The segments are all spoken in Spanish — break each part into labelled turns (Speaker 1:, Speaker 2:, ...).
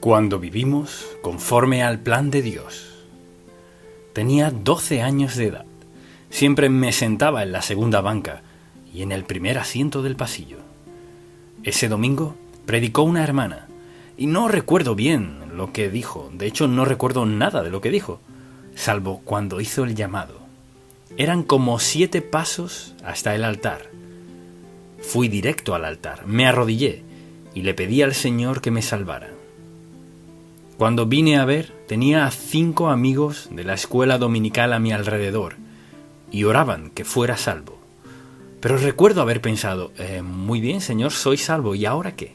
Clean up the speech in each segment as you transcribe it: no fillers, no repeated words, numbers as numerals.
Speaker 1: Cuando vivimos conforme al plan de Dios. Tenía 12 años de edad. Siempre me sentaba en la segunda banca y en el primer asiento del pasillo. Ese domingo predicó una hermana y no recuerdo bien lo que dijo. De hecho, no recuerdo nada de lo que dijo, salvo cuando hizo el llamado. Eran como 7 pasos hasta el altar. Fui directo al altar, me arrodillé y le pedí al Señor que me salvara. Cuando vine a ver, tenía a 5 amigos de la escuela dominical a mi alrededor y oraban que fuera salvo. Pero recuerdo haber pensado, muy bien, Señor, soy salvo, ¿y ahora qué?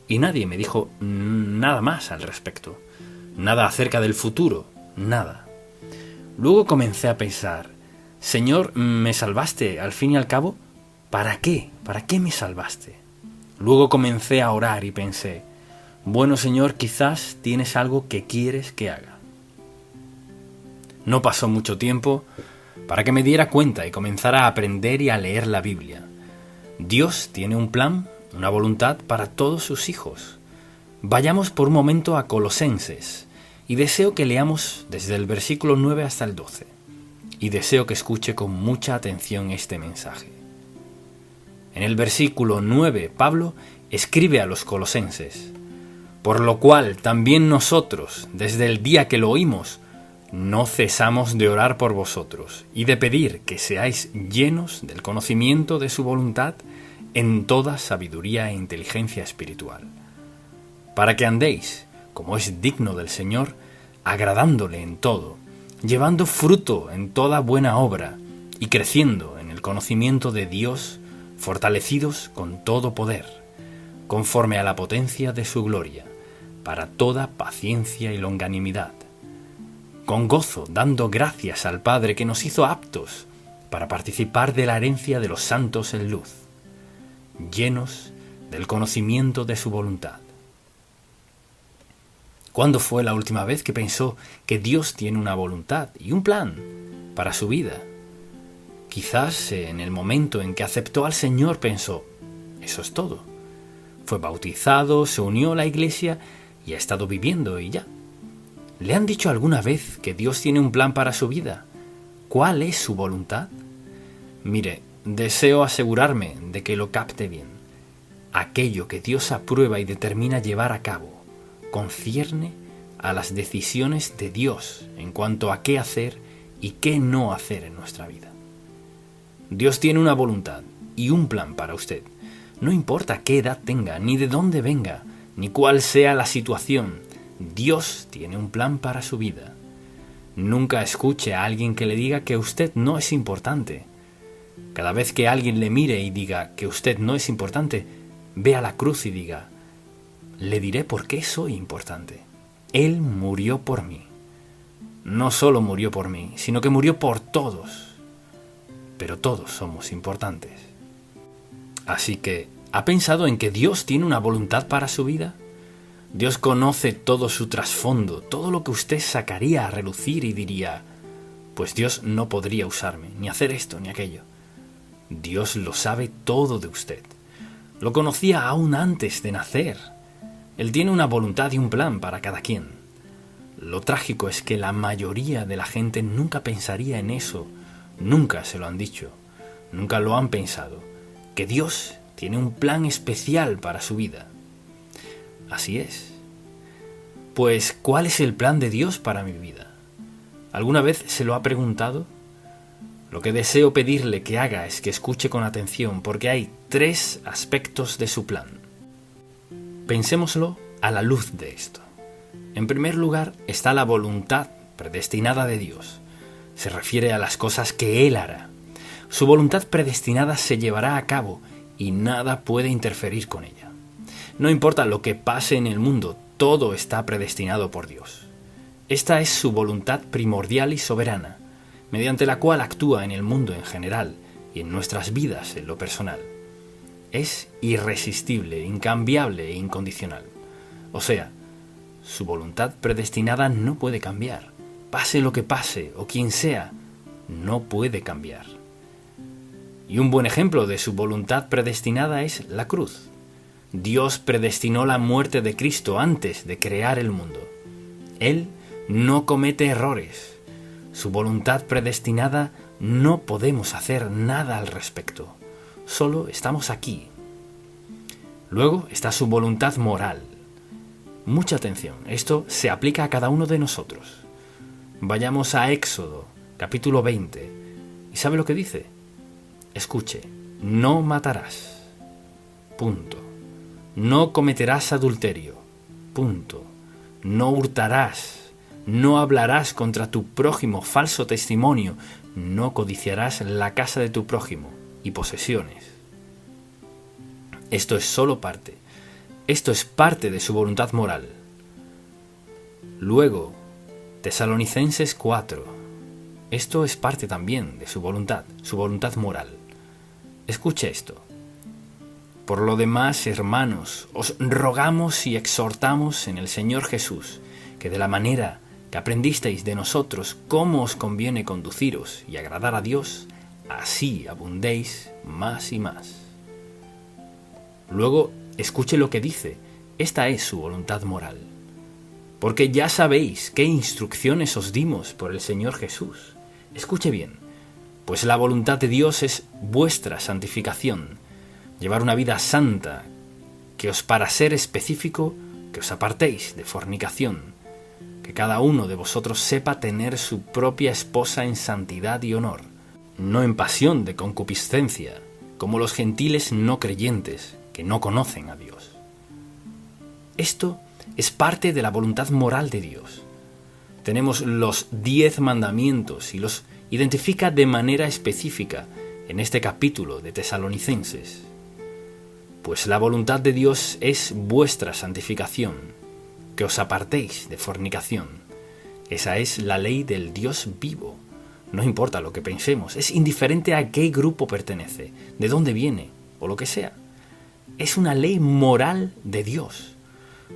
Speaker 1: Y nadie me dijo nada más al respecto, nada acerca del futuro, nada. Luego comencé a pensar, Señor, ¿me salvaste al fin y al cabo? ¿Para qué? ¿Para qué me salvaste? Luego comencé a orar y pensé, bueno, Señor, quizás tienes algo que quieres que haga. No pasó mucho tiempo para que me diera cuenta y comenzara a aprender y a leer la Biblia. Dios tiene un plan, una voluntad para todos sus hijos. Vayamos por un momento a Colosenses y deseo que leamos desde el versículo 9 hasta el 12. Y deseo que escuche con mucha atención este mensaje. En el versículo 9, Pablo escribe a los colosenses: por lo cual también nosotros, desde el día que lo oímos, no cesamos de orar por vosotros y de pedir que seáis llenos del conocimiento de su voluntad en toda sabiduría e inteligencia espiritual, para que andéis, como es digno del Señor, agradándole en todo, llevando fruto en toda buena obra y creciendo en el conocimiento de Dios, fortalecidos con todo poder, conforme a la potencia de su gloria, para toda paciencia y longanimidad, con gozo dando gracias al Padre que nos hizo aptos para participar de la herencia de los santos en luz, llenos del conocimiento de su voluntad. ¿Cuándo fue la última vez que pensó que Dios tiene una voluntad y un plan para su vida? Quizás en el momento en que aceptó al Señor pensó, eso es todo. Fue bautizado, se unió a la iglesia y ha estado viviendo y ya. ¿Le han dicho alguna vez que Dios tiene un plan para su vida? ¿Cuál es su voluntad? Mire, deseo asegurarme de que lo capte bien. Aquello que Dios aprueba y determina llevar a cabo concierne a las decisiones de Dios en cuanto a qué hacer y qué no hacer en nuestra vida. Dios tiene una voluntad y un plan para usted. No importa qué edad tenga, ni de dónde venga, ni cuál sea la situación, Dios tiene un plan para su vida. Nunca escuche a alguien que le diga que usted no es importante. Cada vez que alguien le mire y diga que usted no es importante, vea la cruz y diga, le diré por qué soy importante. Él murió por mí. No solo murió por mí, sino que murió por todos. Pero todos somos importantes. Así que, ¿ha pensado en que Dios tiene una voluntad para su vida? Dios conoce todo su trasfondo, todo lo que usted sacaría a relucir y diría, pues Dios no podría usarme, ni hacer esto ni aquello. Dios lo sabe todo de usted. Lo conocía aún antes de nacer. Él tiene una voluntad y un plan para cada quien. Lo trágico es que la mayoría de la gente nunca pensaría en eso, nunca se lo han dicho, nunca lo han pensado, que Dios tiene un plan especial para su vida. Así es. Pues, ¿cuál es el plan de Dios para mi vida? ¿Alguna vez se lo ha preguntado? Lo que deseo pedirle que haga es que escuche con atención, porque hay 3 aspectos de su plan. Pensémoslo a la luz de esto. En primer lugar está la voluntad predestinada de Dios. Se refiere a las cosas que Él hará. Su voluntad predestinada se llevará a cabo y nada puede interferir con ella. No importa lo que pase en el mundo, todo está predestinado por Dios. Esta es su voluntad primordial y soberana, mediante la cual actúa en el mundo en general y en nuestras vidas en lo personal. Es irresistible, incambiable e incondicional. O sea, su voluntad predestinada no puede cambiar. Pase lo que pase o quien sea, no puede cambiar. Y un buen ejemplo de su voluntad predestinada es la cruz. Dios predestinó la muerte de Cristo antes de crear el mundo. Él no comete errores. Su voluntad predestinada no podemos hacer nada al respecto. Solo estamos aquí. Luego está su voluntad moral. Mucha atención, esto se aplica a cada uno de nosotros. Vayamos a Éxodo, capítulo 20. ¿Y sabe lo que dice? Escuche, no matarás. Punto. No cometerás adulterio. Punto. No hurtarás. No hablarás contra tu prójimo falso testimonio. No codiciarás la casa de tu prójimo y posesiones. Esto es solo parte. Esto es parte de su voluntad moral. Luego, Tesalonicenses 4. Esto es parte también de su voluntad moral. Escuche esto. Por lo demás, hermanos, os rogamos y exhortamos en el Señor Jesús, que de la manera que aprendisteis de nosotros cómo os conviene conduciros y agradar a Dios, así abundéis más y más. Luego, escuche lo que dice. Esta es su voluntad moral. Porque ya sabéis qué instrucciones os dimos por el Señor Jesús. Escuche bien, pues la voluntad de Dios es vuestra santificación, llevar una vida santa, que os para ser específico, que os apartéis de fornicación, que cada uno de vosotros sepa tener su propia esposa en santidad y honor, no en pasión de concupiscencia, como los gentiles no creyentes, que no conocen a Dios. Esto es parte de la voluntad moral de Dios. Tenemos los 10 mandamientos y los identifica de manera específica en este capítulo de Tesalonicenses. Pues la voluntad de Dios es vuestra santificación, que os apartéis de fornicación. Esa es la ley del Dios vivo. No importa lo que pensemos, es indiferente a qué grupo pertenece, de dónde viene o lo que sea. Es una ley moral de Dios,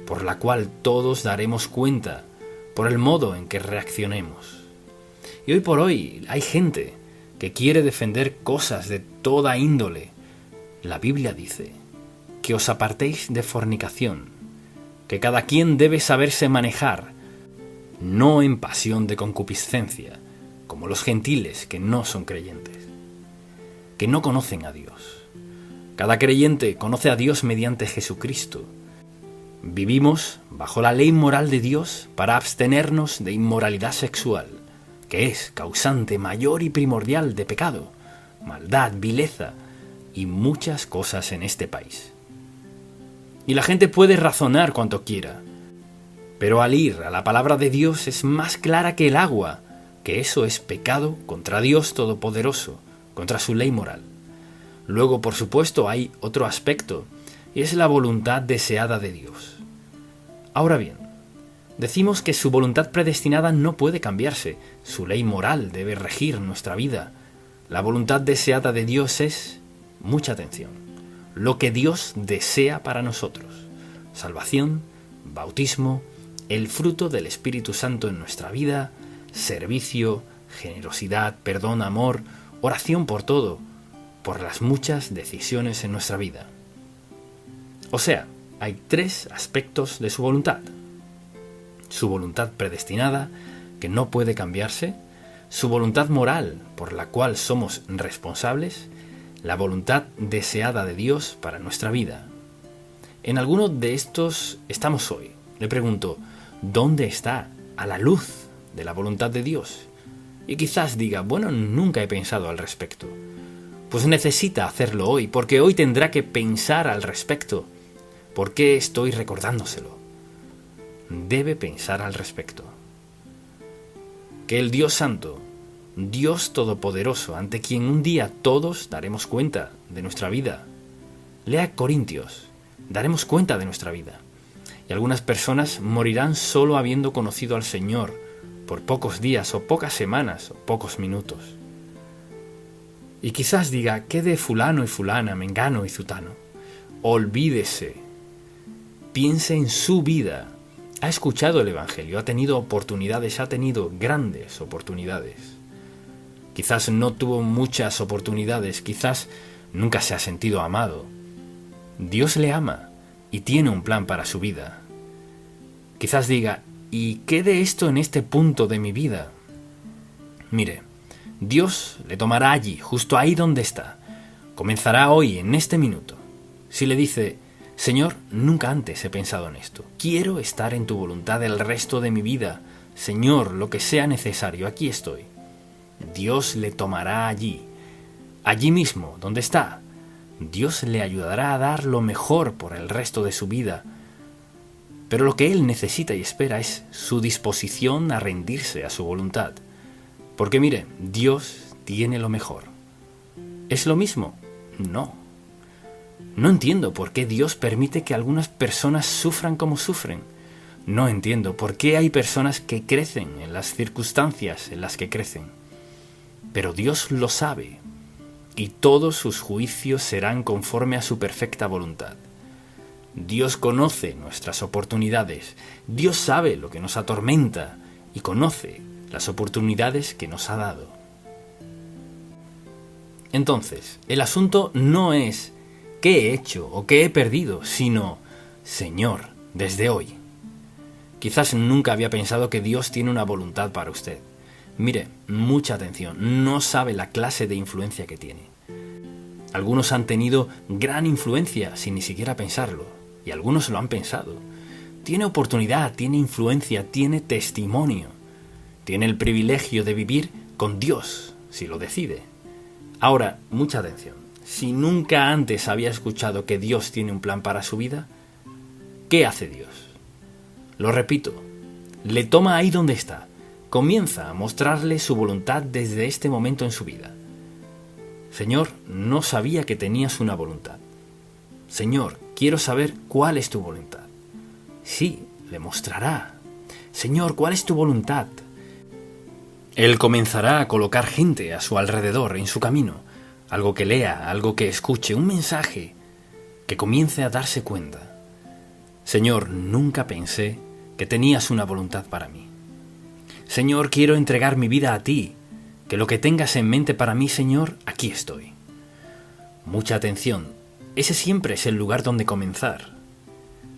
Speaker 1: por la cual todos daremos cuenta por el modo en que reaccionemos. Y hoy por hoy hay gente que quiere defender cosas de toda índole. La Biblia dice que os apartéis de fornicación, que cada quien debe saberse manejar, no en pasión de concupiscencia, como los gentiles que no son creyentes, que no conocen a Dios. Cada creyente conoce a Dios mediante Jesucristo. Vivimos bajo la ley moral de Dios para abstenernos de inmoralidad sexual, que es causante mayor y primordial de pecado, maldad, vileza y muchas cosas en este país. Y la gente puede razonar cuanto quiera, pero al ir a la palabra de Dios es más clara que el agua, que eso es pecado contra Dios Todopoderoso, contra su ley moral. Luego, por supuesto, hay otro aspecto, y es la voluntad deseada de Dios. Ahora bien, decimos que su voluntad predestinada no puede cambiarse, su ley moral debe regir nuestra vida. La voluntad deseada de Dios es, mucha atención, lo que Dios desea para nosotros: salvación, bautismo, el fruto del Espíritu Santo en nuestra vida, servicio, generosidad, perdón, amor, oración por todo, por las muchas decisiones en nuestra vida. O sea, hay 3 aspectos de su voluntad: su voluntad predestinada, que no puede cambiarse; su voluntad moral, por la cual somos responsables; la voluntad deseada de Dios para nuestra vida. En alguno de estos estamos hoy. Le pregunto, ¿dónde está a la luz de la voluntad de Dios? Y quizás diga, bueno, nunca he pensado al respecto. Pues necesita hacerlo hoy, porque hoy tendrá que pensar al respecto. ¿Por qué estoy recordándoselo? Debe pensar al respecto. Que el Dios Santo, Dios Todopoderoso, ante quien un día todos daremos cuenta de nuestra vida. Lea Corintios, daremos cuenta de nuestra vida. Y algunas personas morirán solo habiendo conocido al Señor por pocos días o pocas semanas o pocos minutos. Y quizás diga, ¿qué de fulano y fulana, mengano y zutano? Olvídese. Piense en su vida. Ha escuchado el Evangelio, ha tenido oportunidades, ha tenido grandes oportunidades. Quizás no tuvo muchas oportunidades, quizás nunca se ha sentido amado. Dios le ama, y tiene un plan para su vida. Quizás diga, ¿y qué de esto en este punto de mi vida? Mire, Dios le tomará allí, justo ahí donde está. Comenzará hoy, en este minuto. Si le dice, Señor, nunca antes he pensado en esto. Quiero estar en tu voluntad el resto de mi vida. Señor, lo que sea necesario, aquí estoy. Dios le tomará allí mismo, donde está. Dios le ayudará a dar lo mejor por el resto de su vida. Pero lo que Él necesita y espera es su disposición a rendirse a su voluntad. Porque mire, Dios tiene lo mejor. ¿Es lo mismo? No. No entiendo por qué Dios permite que algunas personas sufran como sufren. No entiendo por qué hay personas que crecen en las circunstancias en las que crecen. Pero Dios lo sabe, y todos sus juicios serán conforme a su perfecta voluntad. Dios conoce nuestras oportunidades, Dios sabe lo que nos atormenta y conoce las oportunidades que nos ha dado. Entonces, el asunto no es qué he hecho o qué he perdido, sino, Señor, desde hoy. Quizás nunca había pensado que Dios tiene una voluntad para usted. Mire, mucha atención, no sabe la clase de influencia que tiene. Algunos han tenido gran influencia sin ni siquiera pensarlo, y algunos lo han pensado. Tiene oportunidad, tiene influencia, tiene testimonio. Tiene el privilegio de vivir con Dios, si lo decide. Ahora, mucha atención. Si nunca antes había escuchado que Dios tiene un plan para su vida, ¿qué hace Dios? Lo repito, le toma ahí donde está. Comienza a mostrarle su voluntad desde este momento en su vida. Señor, no sabía que tenías una voluntad. Señor, quiero saber cuál es tu voluntad. Sí, le mostrará. Señor, ¿cuál es tu voluntad? Él comenzará a colocar gente a su alrededor, en su camino. Algo que lea, algo que escuche, un mensaje que comience a darse cuenta. Señor, nunca pensé que tenías una voluntad para mí. Señor, quiero entregar mi vida a ti, que lo que tengas en mente para mí, Señor, aquí estoy. Mucha atención, ese siempre es el lugar donde comenzar.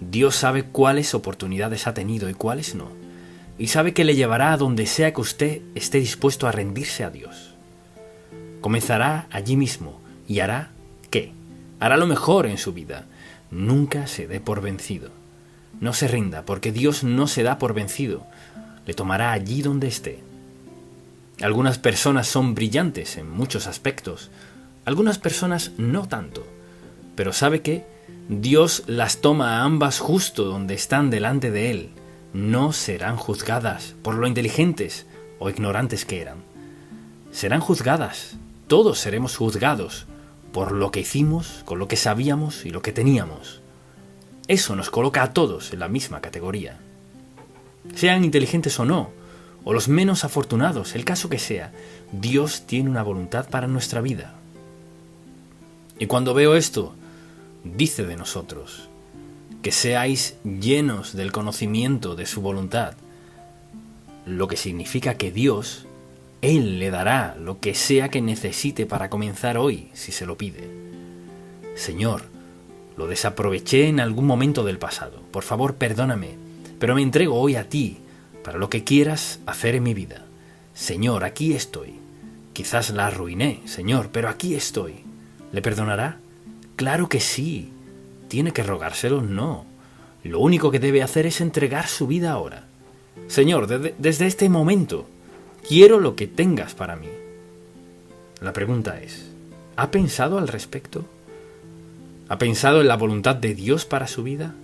Speaker 1: Dios sabe cuáles oportunidades ha tenido y cuáles no, y sabe que le llevará a donde sea que usted esté dispuesto a rendirse a Dios. Comenzará allí mismo y hará ¿qué? Hará lo mejor en su vida. Nunca se dé por vencido. No se rinda, porque Dios no se da por vencido. Le tomará allí donde esté. Algunas personas son brillantes en muchos aspectos, algunas personas no tanto, pero ¿sabe qué? Dios las toma a ambas justo donde están delante de Él. No serán juzgadas por lo inteligentes o ignorantes que eran. Serán juzgadas, todos seremos juzgados por lo que hicimos, con lo que sabíamos y lo que teníamos. Eso nos coloca a todos en la misma categoría. Sean inteligentes o no, o los menos afortunados, el caso que sea, Dios tiene una voluntad para nuestra vida. Y cuando veo esto, dice de nosotros, que seáis llenos del conocimiento de su voluntad, lo que significa que Dios, Él le dará lo que sea que necesite para comenzar hoy, si se lo pide. Señor, lo desaproveché en algún momento del pasado, por favor perdóname, pero me entrego hoy a ti, para lo que quieras hacer en mi vida. Señor, aquí estoy. Quizás la arruiné, Señor, pero aquí estoy. ¿Le perdonará? Claro que sí. ¿Tiene que rogárselo? No. Lo único que debe hacer es entregar su vida ahora. Señor, desde este momento, quiero lo que tengas para mí. La pregunta es, ¿ha pensado al respecto? ¿Ha pensado en la voluntad de Dios para su vida?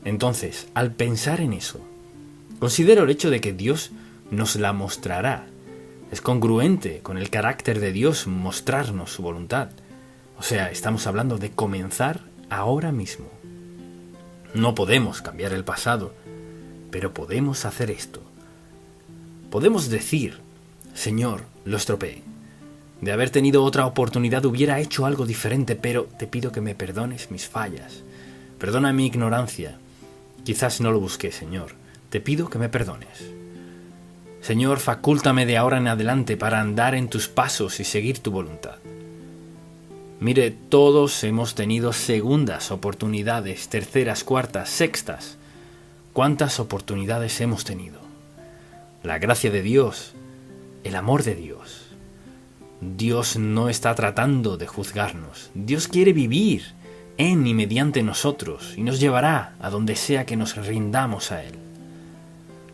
Speaker 1: Entonces, al pensar en eso, considero el hecho de que Dios nos la mostrará. Es congruente con el carácter de Dios mostrarnos su voluntad. O sea, estamos hablando de comenzar ahora mismo. No podemos cambiar el pasado, pero podemos hacer esto. Podemos decir, Señor, lo estropeé. De haber tenido otra oportunidad hubiera hecho algo diferente, pero te pido que me perdones mis fallas. Perdona mi ignorancia. Quizás no lo busqué, Señor. Te pido que me perdones. Señor, facúltame de ahora en adelante para andar en tus pasos y seguir tu voluntad. Mire, todos hemos tenido segundas oportunidades, terceras, cuartas, sextas. ¿Cuántas oportunidades hemos tenido? La gracia de Dios, el amor de Dios. Dios no está tratando de juzgarnos. Dios quiere vivir en y mediante nosotros y nos llevará a donde sea que nos rindamos a Él.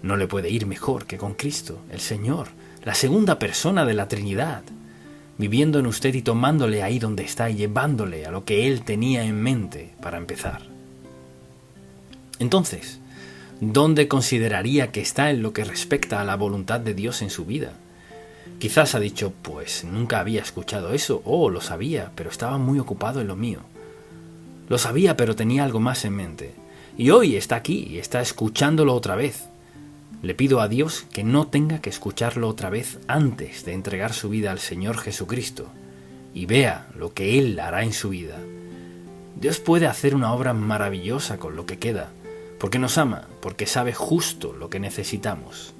Speaker 1: No le puede ir mejor que con Cristo, el Señor, la segunda persona de la Trinidad, viviendo en usted y tomándole ahí donde está y llevándole a lo que Él tenía en mente para empezar. Entonces, ¿dónde consideraría que está en lo que respecta a la voluntad de Dios en su vida? Quizás ha dicho, pues nunca había escuchado eso, o lo sabía, pero estaba muy ocupado en lo mío. Lo sabía, pero tenía algo más en mente. Y hoy está aquí y está escuchándolo otra vez. Le pido a Dios que no tenga que escucharlo otra vez antes de entregar su vida al Señor Jesucristo y vea lo que Él hará en su vida. Dios puede hacer una obra maravillosa con lo que queda, porque nos ama, porque sabe justo lo que necesitamos.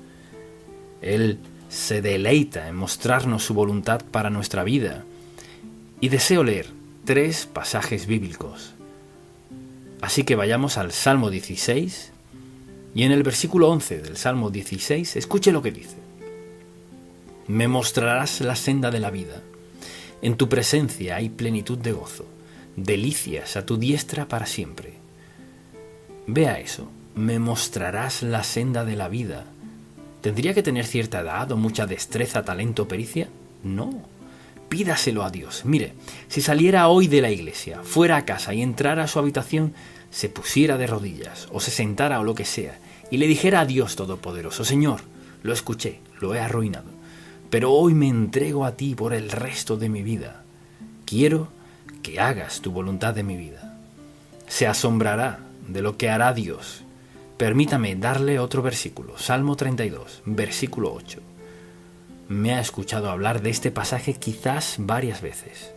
Speaker 1: Él se deleita en mostrarnos su voluntad para nuestra vida y deseo leer 3 pasajes bíblicos. Así que vayamos al Salmo 16 y en el versículo 11 del Salmo 16 escuche lo que dice. Me mostrarás la senda de la vida. En tu presencia hay plenitud de gozo, delicias a tu diestra para siempre. Vea eso, me mostrarás la senda de la vida. ¿Tendría que tener cierta edad o mucha destreza, talento o pericia? No. Pídaselo a Dios. Mire, si saliera hoy de la iglesia, fuera a casa y entrara a su habitación, se pusiera de rodillas o se sentara o lo que sea y le dijera a Dios Todopoderoso, Señor, lo escuché, lo he arruinado, pero hoy me entrego a ti por el resto de mi vida. Quiero que hagas tu voluntad de mi vida. Se asombrará de lo que hará Dios. Permítame darle otro versículo, Salmo 32, versículo 8. Me ha escuchado hablar de este pasaje quizás varias veces.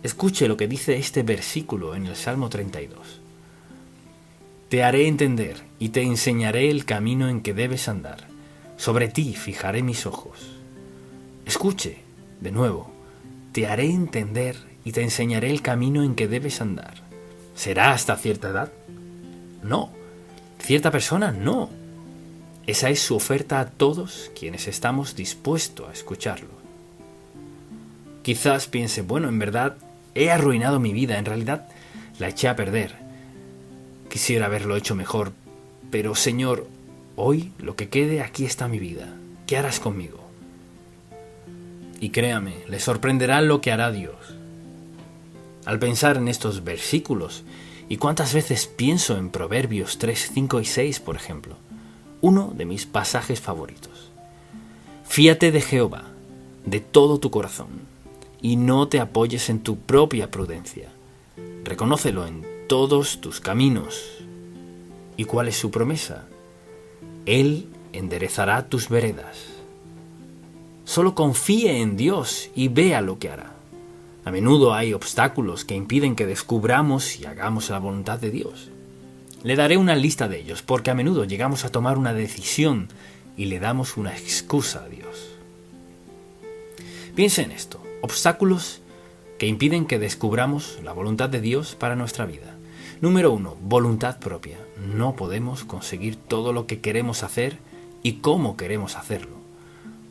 Speaker 1: Escuche lo que dice este versículo en el Salmo 32. Te haré entender y te enseñaré el camino en que debes andar. Sobre ti fijaré mis ojos. Escuche, de nuevo, te haré entender y te enseñaré el camino en que debes andar. ¿Será hasta cierta edad? No. ¿Cierta persona? No. Esa es su oferta a todos quienes estamos dispuestos a escucharlo. Quizás piense, bueno, en verdad he arruinado mi vida, en realidad la eché a perder. Quisiera haberlo hecho mejor, pero Señor, hoy lo que quede, aquí está mi vida. ¿Qué harás conmigo? Y créame, le sorprenderá lo que hará Dios. Al pensar en estos versículos, y cuántas veces pienso en Proverbios 3, 5 y 6, por ejemplo, uno de mis pasajes favoritos. Fíate de Jehová de todo tu corazón y no te apoyes en tu propia prudencia. Reconócelo en todos tus caminos. ¿Y cuál es su promesa? Él enderezará tus veredas. Solo confíe en Dios y vea lo que hará. A menudo hay obstáculos que impiden que descubramos y hagamos la voluntad de Dios. Le daré una lista de ellos, porque a menudo llegamos a tomar una decisión y le damos una excusa a Dios. Piense en esto, obstáculos que impiden que descubramos la voluntad de Dios para nuestra vida. Número 1, voluntad propia. No podemos conseguir todo lo que queremos hacer y cómo queremos hacerlo.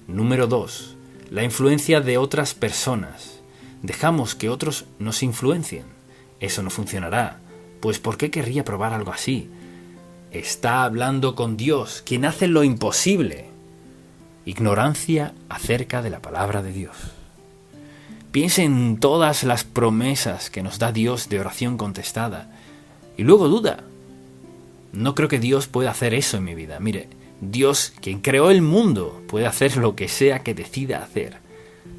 Speaker 1: Número 2, la influencia de otras personas. Dejamos que otros nos influencien. Eso no funcionará. Pues ¿por qué querría probar algo así? Está hablando con Dios, quien hace lo imposible. Ignorancia acerca de la palabra de Dios. Piense en todas las promesas que nos da Dios de oración contestada y luego duda. No creo que Dios pueda hacer eso en mi vida. Mire, Dios, quien creó el mundo, puede hacer lo que sea que decida hacer,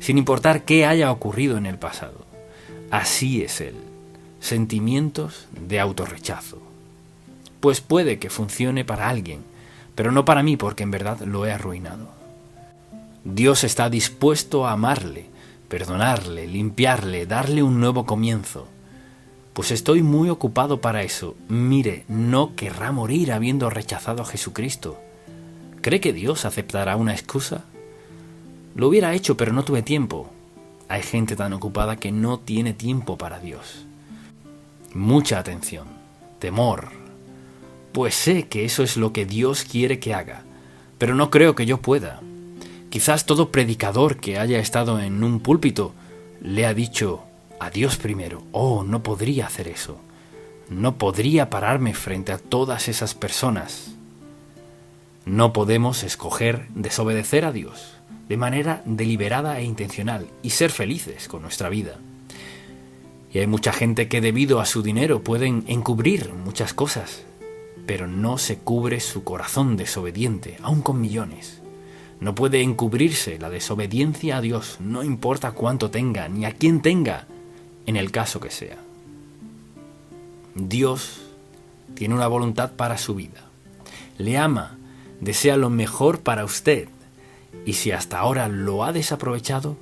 Speaker 1: sin importar qué haya ocurrido en el pasado. Así es Él. Sentimientos de autorrechazo. Pues puede que funcione para alguien, pero no para mí, porque en verdad lo he arruinado. Dios está dispuesto a amarle, perdonarle, limpiarle, darle un nuevo comienzo. Pues estoy muy ocupado para eso. Mire, no querrá morir habiendo rechazado a Jesucristo. ¿Cree que Dios aceptará una excusa? Lo hubiera hecho, pero no tuve tiempo. hay gente tan ocupada que no tiene tiempo para Dios. Mucha atención, temor, pues sé que eso es lo que Dios quiere que haga, pero no creo que yo pueda. Quizás todo predicador que haya estado en un púlpito le ha dicho a Dios primero: oh, no podría hacer eso, no podría pararme frente a todas esas personas. No podemos escoger desobedecer a Dios de manera deliberada e intencional y ser felices con nuestra vida. Y hay mucha gente que debido a su dinero pueden encubrir muchas cosas, pero no se cubre su corazón desobediente, aun con millones. No puede encubrirse la desobediencia a Dios, no importa cuánto tenga, ni a quién tenga, en el caso que sea. Dios tiene una voluntad para su vida. Le ama, desea lo mejor para usted, y si hasta ahora lo ha desaprovechado,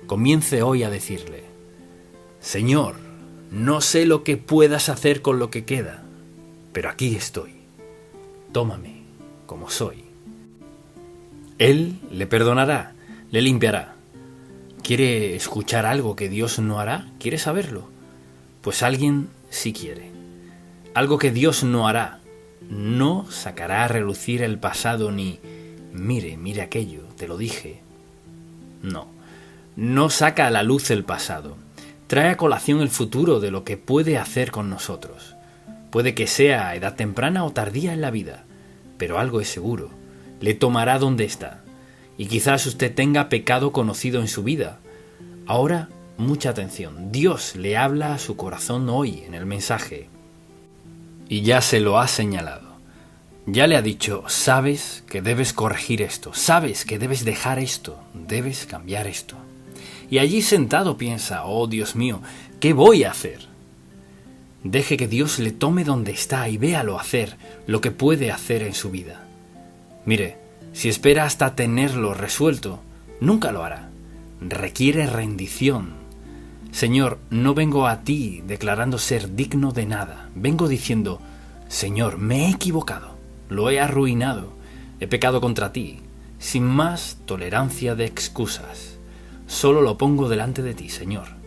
Speaker 1: comience hoy a decirle: Señor, no sé lo que puedas hacer con lo que queda, pero aquí estoy. Tómame como soy. Él le perdonará, le limpiará. ¿Quiere escuchar algo que Dios no hará? ¿Quiere saberlo? Pues alguien sí quiere. Algo que Dios no hará. No sacará a relucir el pasado ni mire aquello, te lo dije. No saca a la luz el pasado. Trae a colación el futuro de lo que puede hacer con nosotros. Puede que sea a edad temprana o tardía en la vida, pero algo es seguro: le tomará donde está. Y quizás usted tenga pecado conocido en su vida. Ahora, mucha atención. Dios le habla a su corazón hoy en el mensaje. Y ya se lo ha señalado. Ya le ha dicho: sabes que debes corregir esto, sabes que debes dejar esto, debes cambiar esto. Y allí sentado piensa: oh Dios mío, ¿qué voy a hacer? Deje que Dios le tome donde está y véalo hacer lo que puede hacer en su vida. Mire, si espera hasta tenerlo resuelto, nunca lo hará. Requiere rendición. Señor, no vengo a ti declarando ser digno de nada. Vengo diciendo: Señor, me he equivocado, lo he arruinado, he pecado contra ti, sin más tolerancia de excusas. Solo lo pongo delante de ti, Señor.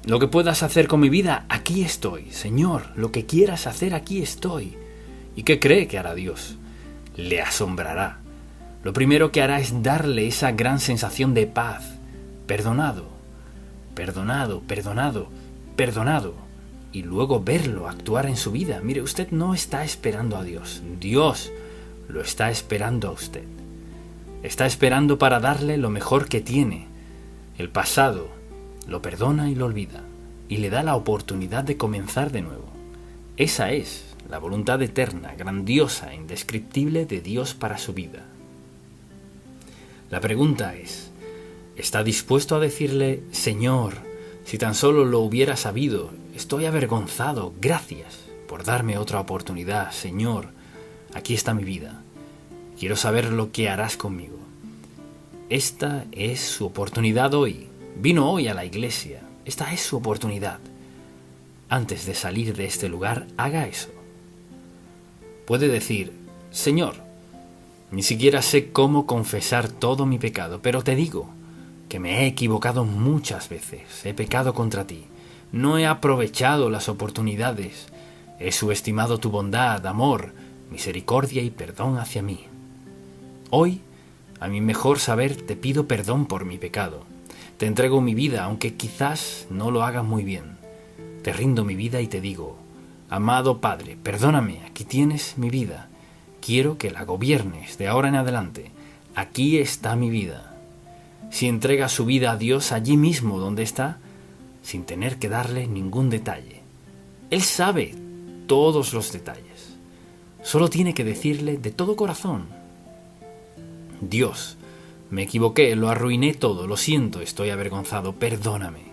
Speaker 1: Lo que puedas hacer con mi vida, aquí estoy. Señor, lo que quieras hacer, aquí estoy. ¿Y qué cree que hará Dios? Le asombrará. Lo primero que hará es darle esa gran sensación de paz. Perdonado, perdonado, perdonado, perdonado. Y luego verlo actuar en su vida. Mire, usted no está esperando a Dios. Dios lo está esperando a usted. Está esperando para darle lo mejor que tiene. El pasado lo perdona y lo olvida. Y le da la oportunidad de comenzar de nuevo. Esa es la voluntad eterna, grandiosa e indescriptible de Dios para su vida. La pregunta es: ¿está dispuesto a decirle: Señor, si tan solo lo hubiera sabido, estoy avergonzado, gracias por darme otra oportunidad, Señor, aquí está mi vida, quiero saber lo que harás conmigo? Esta es su oportunidad hoy. Vino hoy a la iglesia. Esta es su oportunidad. Antes de salir de este lugar, haga eso. Puede decir: Señor, ni siquiera sé cómo confesar todo mi pecado, pero te digo que me he equivocado muchas veces, he pecado contra ti, no he aprovechado las oportunidades, he subestimado tu bondad, amor, misericordia y perdón hacia mí. Hoy, a mi mejor saber, te pido perdón por mi pecado. Te entrego mi vida, aunque quizás no lo haga muy bien. Te rindo mi vida y te digo: amado Padre, perdóname, aquí tienes mi vida. Quiero que la gobiernes de ahora en adelante. Aquí está mi vida. Si entrega su vida a Dios allí mismo donde está, sin tener que darle ningún detalle. Él sabe todos los detalles. Solo tiene que decirle de todo corazón: Dios, me equivoqué, lo arruiné todo, lo siento, estoy avergonzado, perdóname.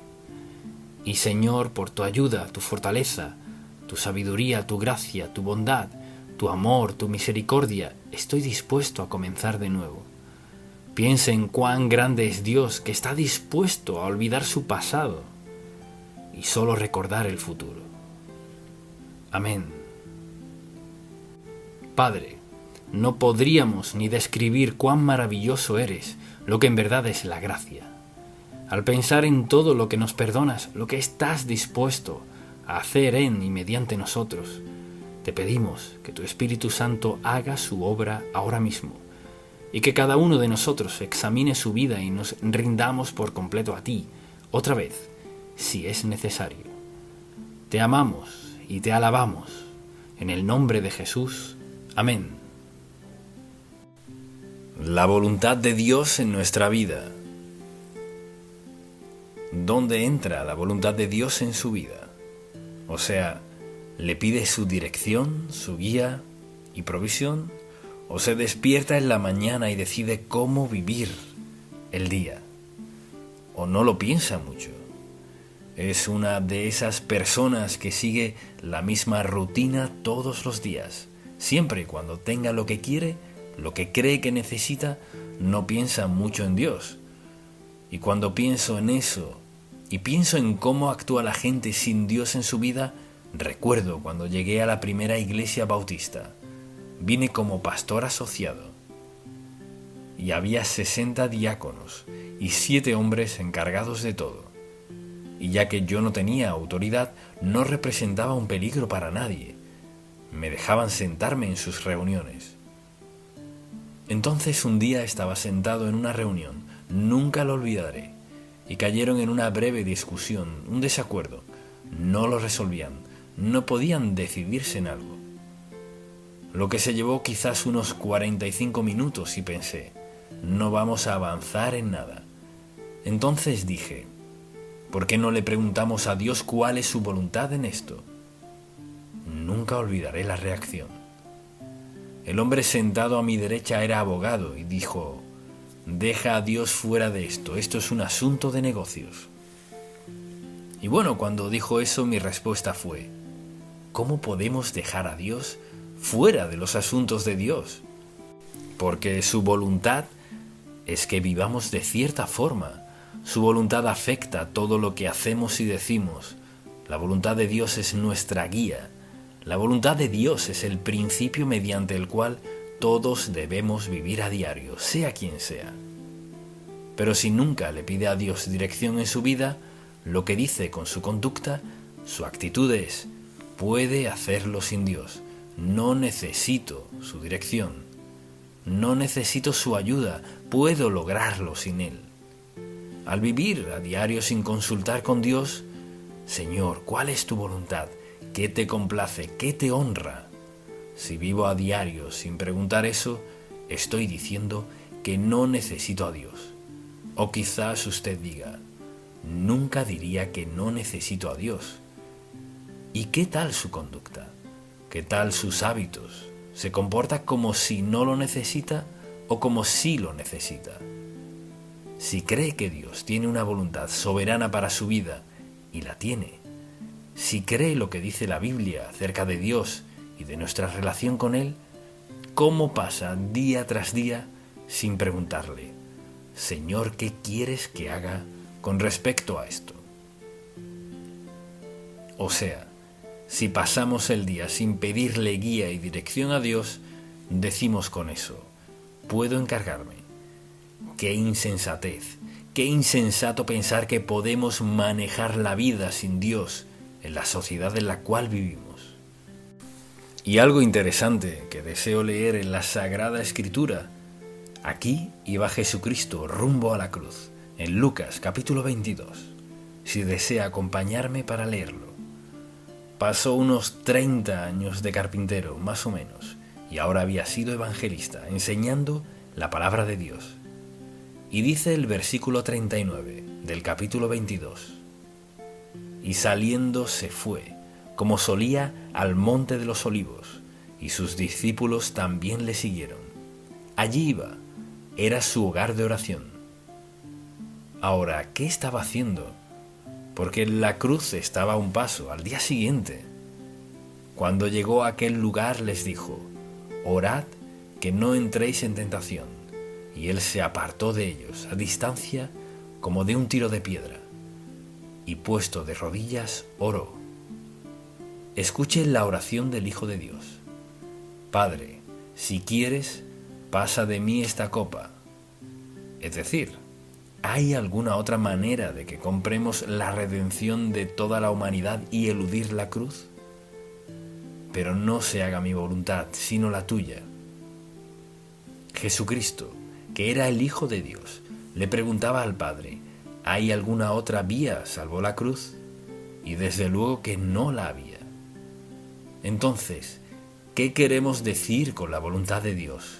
Speaker 1: Y Señor, por tu ayuda, tu fortaleza, tu sabiduría, tu gracia, tu bondad, tu amor, tu misericordia, estoy dispuesto a comenzar de nuevo. Piense en cuán grande es Dios, que está dispuesto a olvidar su pasado y solo recordar el futuro. Amén. Padre, no podríamos ni describir cuán maravilloso eres, lo que en verdad es la gracia. al pensar en todo lo que nos perdonas, lo que estás dispuesto a hacer en y mediante nosotros, te pedimos que tu Espíritu Santo haga su obra ahora mismo y que cada uno de nosotros examine su vida y nos rindamos por completo a ti, otra vez, si es necesario. Te amamos y te alabamos. En el nombre de Jesús. Amén. La voluntad de Dios en nuestra vida. ¿Dónde entra la voluntad de Dios en su vida? O sea, ¿le pide su dirección, su guía y provisión? ¿O se despierta en la mañana y decide cómo vivir el día? ¿O no lo piensa mucho? Es una de esas personas que sigue la misma rutina todos los días. Siempre y cuando tenga lo que quiere, lo que cree que necesita, no piensa mucho en Dios. Y cuando pienso en eso, y pienso en cómo actúa la gente sin Dios en su vida, recuerdo cuando llegué a la primera iglesia bautista. Vine como pastor asociado. Y había 60 diáconos y 7 hombres encargados de todo. Y ya que yo no tenía autoridad, no representaba un peligro para nadie. Me dejaban sentarme en sus reuniones. Entonces un día estaba sentado en una reunión, nunca lo olvidaré, y cayeron en una breve discusión, un desacuerdo. No lo resolvían, no podían decidirse en algo. Lo que se llevó quizás unos 45 minutos y pensé, no vamos a avanzar en nada. Entonces dije, ¿por qué no le preguntamos a Dios cuál es su voluntad en esto? Nunca olvidaré la reacción. El hombre sentado a mi derecha era abogado y dijo, deja a Dios fuera de esto, esto es un asunto de negocios. Y bueno, cuando dijo eso mi respuesta fue, ¿cómo podemos dejar a Dios fuera de los asuntos de Dios? Porque su voluntad es que vivamos de cierta forma. Su voluntad afecta todo lo que hacemos y decimos. La voluntad de Dios es nuestra guía. La voluntad de Dios es el principio mediante el cual todos debemos vivir a diario, sea quien sea. Pero si nunca le pide a Dios dirección en su vida, lo que dice con su conducta, su actitud es, puede hacerlo sin Dios. No necesito su dirección. No necesito su ayuda. Puedo lograrlo sin Él. Al vivir a diario sin consultar con Dios, Señor, ¿cuál es tu voluntad? ¿Qué te complace? ¿Qué te honra? Si vivo a diario sin preguntar eso, estoy diciendo que no necesito a Dios. O quizás usted diga, nunca diría que no necesito a Dios. ¿Y qué tal su conducta? ¿Qué tal sus hábitos? ¿Se comporta como si no lo necesita o como si lo necesita? Si cree que Dios tiene una voluntad soberana para su vida, y la tiene, si cree lo que dice la Biblia acerca de Dios y de nuestra relación con Él, ¿cómo pasa día tras día sin preguntarle, Señor, ¿qué quieres que haga con respecto a esto? O sea, si pasamos el día sin pedirle guía y dirección a Dios, decimos con eso, puedo encargarme. ¡Qué insensatez! ¡Qué insensato pensar que podemos manejar la vida sin Dios en la sociedad en la cual vivimos! Y algo interesante que deseo leer en la Sagrada Escritura. Aquí iba Jesucristo rumbo a la cruz, en Lucas capítulo 22, si desea acompañarme para leerlo. Pasó unos 30 años de carpintero, más o menos, y ahora había sido evangelista, enseñando la palabra de Dios. Y dice el versículo 39 del capítulo 22, y saliendo se fue, como solía, al monte de los olivos, y sus discípulos también le siguieron. Allí iba, era su hogar de oración. Ahora, ¿qué estaba haciendo? Porque la cruz estaba a un paso, al día siguiente. Cuando llegó a aquel lugar les dijo, orad que no entréis en tentación. Y él se apartó de ellos, a distancia como de un tiro de piedra, y puesto de rodillas, oró. Escuche la oración del Hijo de Dios. Padre, si quieres, pasa de mí esta copa. Es decir, ¿Hay alguna otra manera de que compremos la redención de toda la humanidad y eludir la cruz? Pero no se haga mi voluntad, sino la tuya. Jesucristo, que era el Hijo de Dios, le preguntaba al Padre, ¿hay alguna otra vía salvo la cruz? Y desde luego que no la había. Entonces, ¿qué queremos decir con la voluntad de Dios?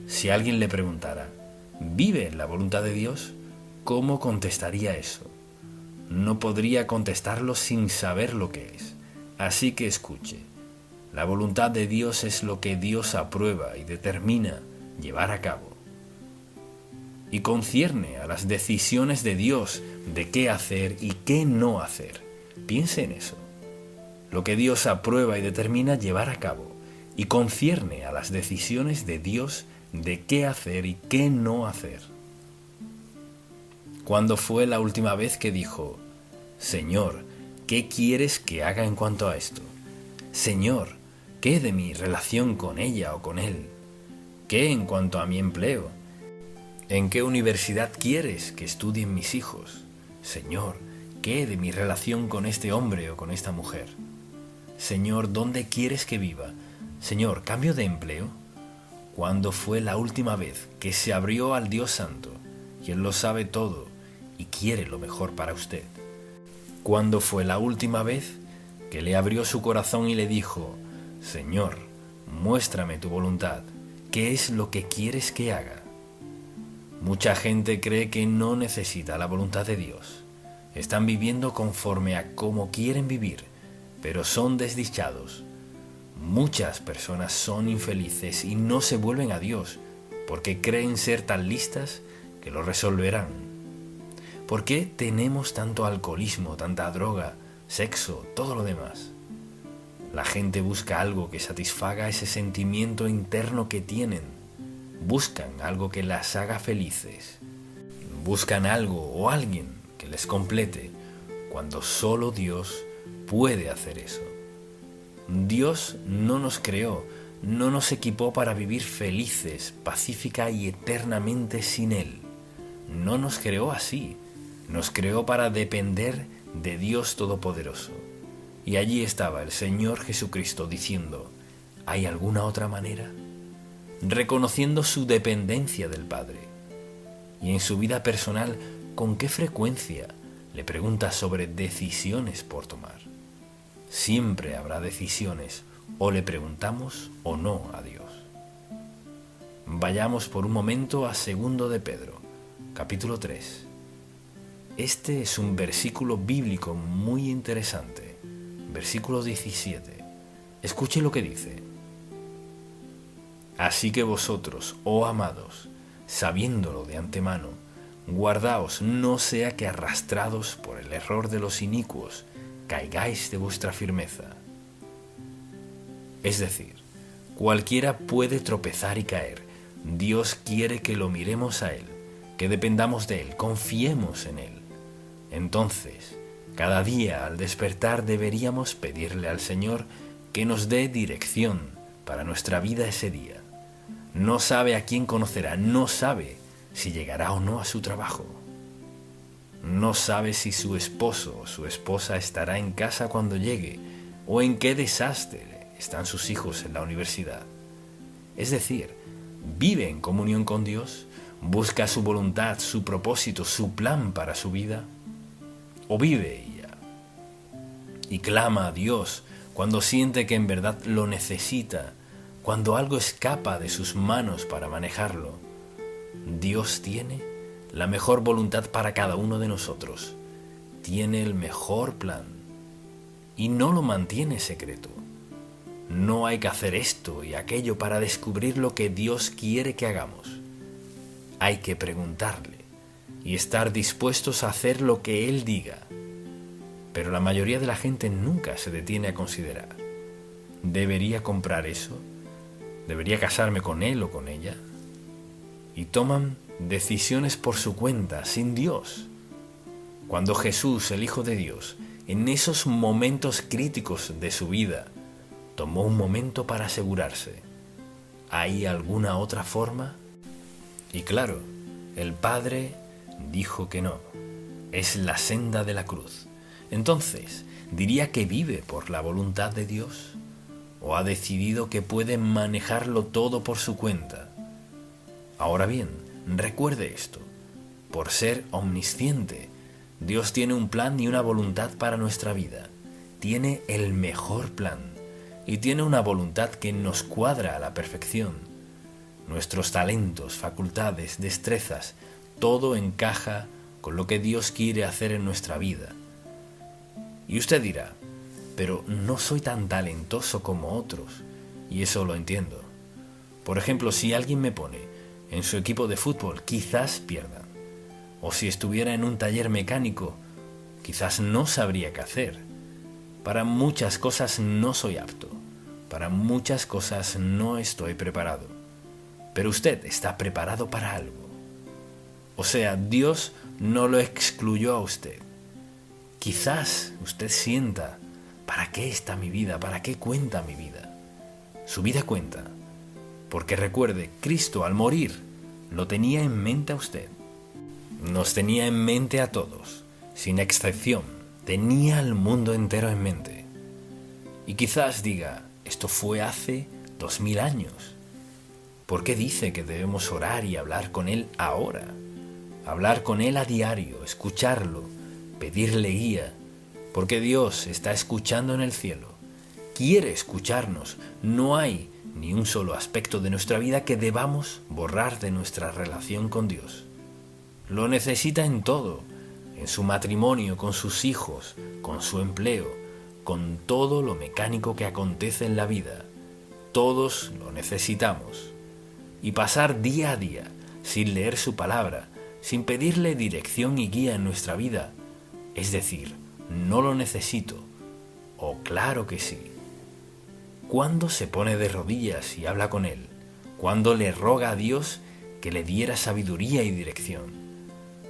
Speaker 1: Si alguien le preguntara, ¿vive la voluntad de Dios? ¿Cómo contestaría eso? No podría contestarlo sin saber lo que es. Así que escuche. La voluntad de Dios es lo que Dios aprueba y determina llevar a cabo. Y concierne a las decisiones de Dios de qué hacer y qué no hacer. Piense en eso. Lo que Dios aprueba y determina llevar a cabo. Y concierne a las decisiones de Dios de qué hacer y qué no hacer. ¿Cuándo fue la última vez que dijo, Señor, ¿qué quieres que haga en cuanto a esto? Señor, ¿qué de mi relación con ella o con él? ¿Qué en cuanto a mi empleo? ¿En qué universidad quieres que estudien mis hijos? Señor, ¿qué de mi relación con este hombre o con esta mujer? Señor, ¿dónde quieres que viva? Señor, ¿cambio de empleo? ¿Cuándo fue la última vez que se abrió al Dios Santo, quien lo sabe todo y quiere lo mejor para usted? ¿Cuándo fue la última vez que le abrió su corazón y le dijo, Señor, muéstrame tu voluntad, ¿qué es lo que quieres que haga? Mucha gente cree que no necesita la voluntad de Dios. Están viviendo conforme a cómo quieren vivir, pero son desdichados. Muchas personas son infelices y no se vuelven a Dios porque creen ser tan listas que lo resolverán. ¿Por qué tenemos tanto alcoholismo, tanta droga, sexo, todo lo demás? La gente busca algo que satisfaga ese sentimiento interno que tienen. Buscan algo que las haga felices. Buscan algo o alguien que les complete, cuando solo Dios puede hacer eso. Dios no nos creó, no nos equipó para vivir felices, pacífica y eternamente sin Él. No nos creó así, nos creó para depender de Dios Todopoderoso. Y allí estaba el Señor Jesucristo diciendo, ¿hay alguna otra manera? Reconociendo su dependencia del Padre. Y en su vida personal, ¿con qué frecuencia le pregunta sobre decisiones por tomar? Siempre habrá decisiones, o le preguntamos o no a Dios. Vayamos por un momento a 2 de Pedro, capítulo 3. Este es un versículo bíblico muy interesante. Versículo 17. Escuche lo que dice. Así que vosotros, oh amados, sabiéndolo de antemano, guardaos no sea que arrastrados por el error de los inicuos, caigáis de vuestra firmeza. Es decir, cualquiera puede tropezar y caer. Dios quiere que lo miremos a Él, que dependamos de Él, confiemos en Él. Entonces, cada día al despertar deberíamos pedirle al Señor que nos dé dirección para nuestra vida ese día. No sabe a quién conocerá, no sabe si llegará o no a su trabajo. No sabe si su esposo o su esposa estará en casa cuando llegue, o en qué desastre están sus hijos en la universidad. Es decir, vive en comunión con Dios, busca su voluntad, su propósito, su plan para su vida, o vive ella y clama a Dios cuando siente que en verdad lo necesita, cuando algo escapa de sus manos para manejarlo. Dios tiene la mejor voluntad para cada uno de nosotros. Tiene el mejor plan y no lo mantiene secreto. No hay que hacer esto y aquello para descubrir lo que Dios quiere que hagamos. Hay que preguntarle y estar dispuestos a hacer lo que Él diga. Pero la mayoría de la gente nunca se detiene a considerar. ¿Debería comprar eso? ¿Debería casarme con él o con ella? Y toman decisiones por su cuenta, sin Dios. Cuando Jesús, el Hijo de Dios, en esos momentos críticos de su vida, tomó un momento para asegurarse, ¿hay alguna otra forma? Y claro, el Padre dijo que no. Es la senda de la cruz. Entonces, ¿diría que vive por la voluntad de Dios? ¿O ha decidido que puede manejarlo todo por su cuenta? Ahora bien, recuerde esto. Por ser omnisciente, Dios tiene un plan y una voluntad para nuestra vida. Tiene el mejor plan. Y tiene una voluntad que nos cuadra a la perfección. Nuestros talentos, facultades, destrezas, todo encaja con lo que Dios quiere hacer en nuestra vida. Y usted dirá, pero no soy tan talentoso como otros, y eso lo entiendo. Por ejemplo, si alguien me pone en su equipo de fútbol, quizás pierdan. O si estuviera en un taller mecánico, quizás no sabría qué hacer. Para muchas cosas no soy apto. Para muchas cosas no estoy preparado. Pero usted está preparado para algo. O sea, Dios no lo excluyó a usted. Quizás usted sienta, ¿para qué está mi vida? ¿Para qué cuenta mi vida? Su vida cuenta. Porque recuerde, Cristo al morir lo tenía en mente a usted. Nos tenía en mente a todos, sin excepción. Tenía al mundo entero en mente. Y quizás diga, esto fue hace 2000 años. ¿Por qué dice que debemos orar y hablar con Él ahora? Hablar con Él a diario, escucharlo, pedirle guía, porque Dios está escuchando en el cielo. Quiere escucharnos. No hay ni un solo aspecto de nuestra vida que debamos borrar de nuestra relación con Dios. Lo necesita en todo, en su matrimonio, con sus hijos, con su empleo, con todo lo mecánico que acontece en la vida. Todos lo necesitamos. Y pasar día a día, sin leer su palabra, sin pedirle dirección y guía en nuestra vida, es decir, no lo necesito, o claro que sí. ¿Cuándo se pone de rodillas y habla con Él? ¿Cuándo le roga a Dios que le diera sabiduría y dirección?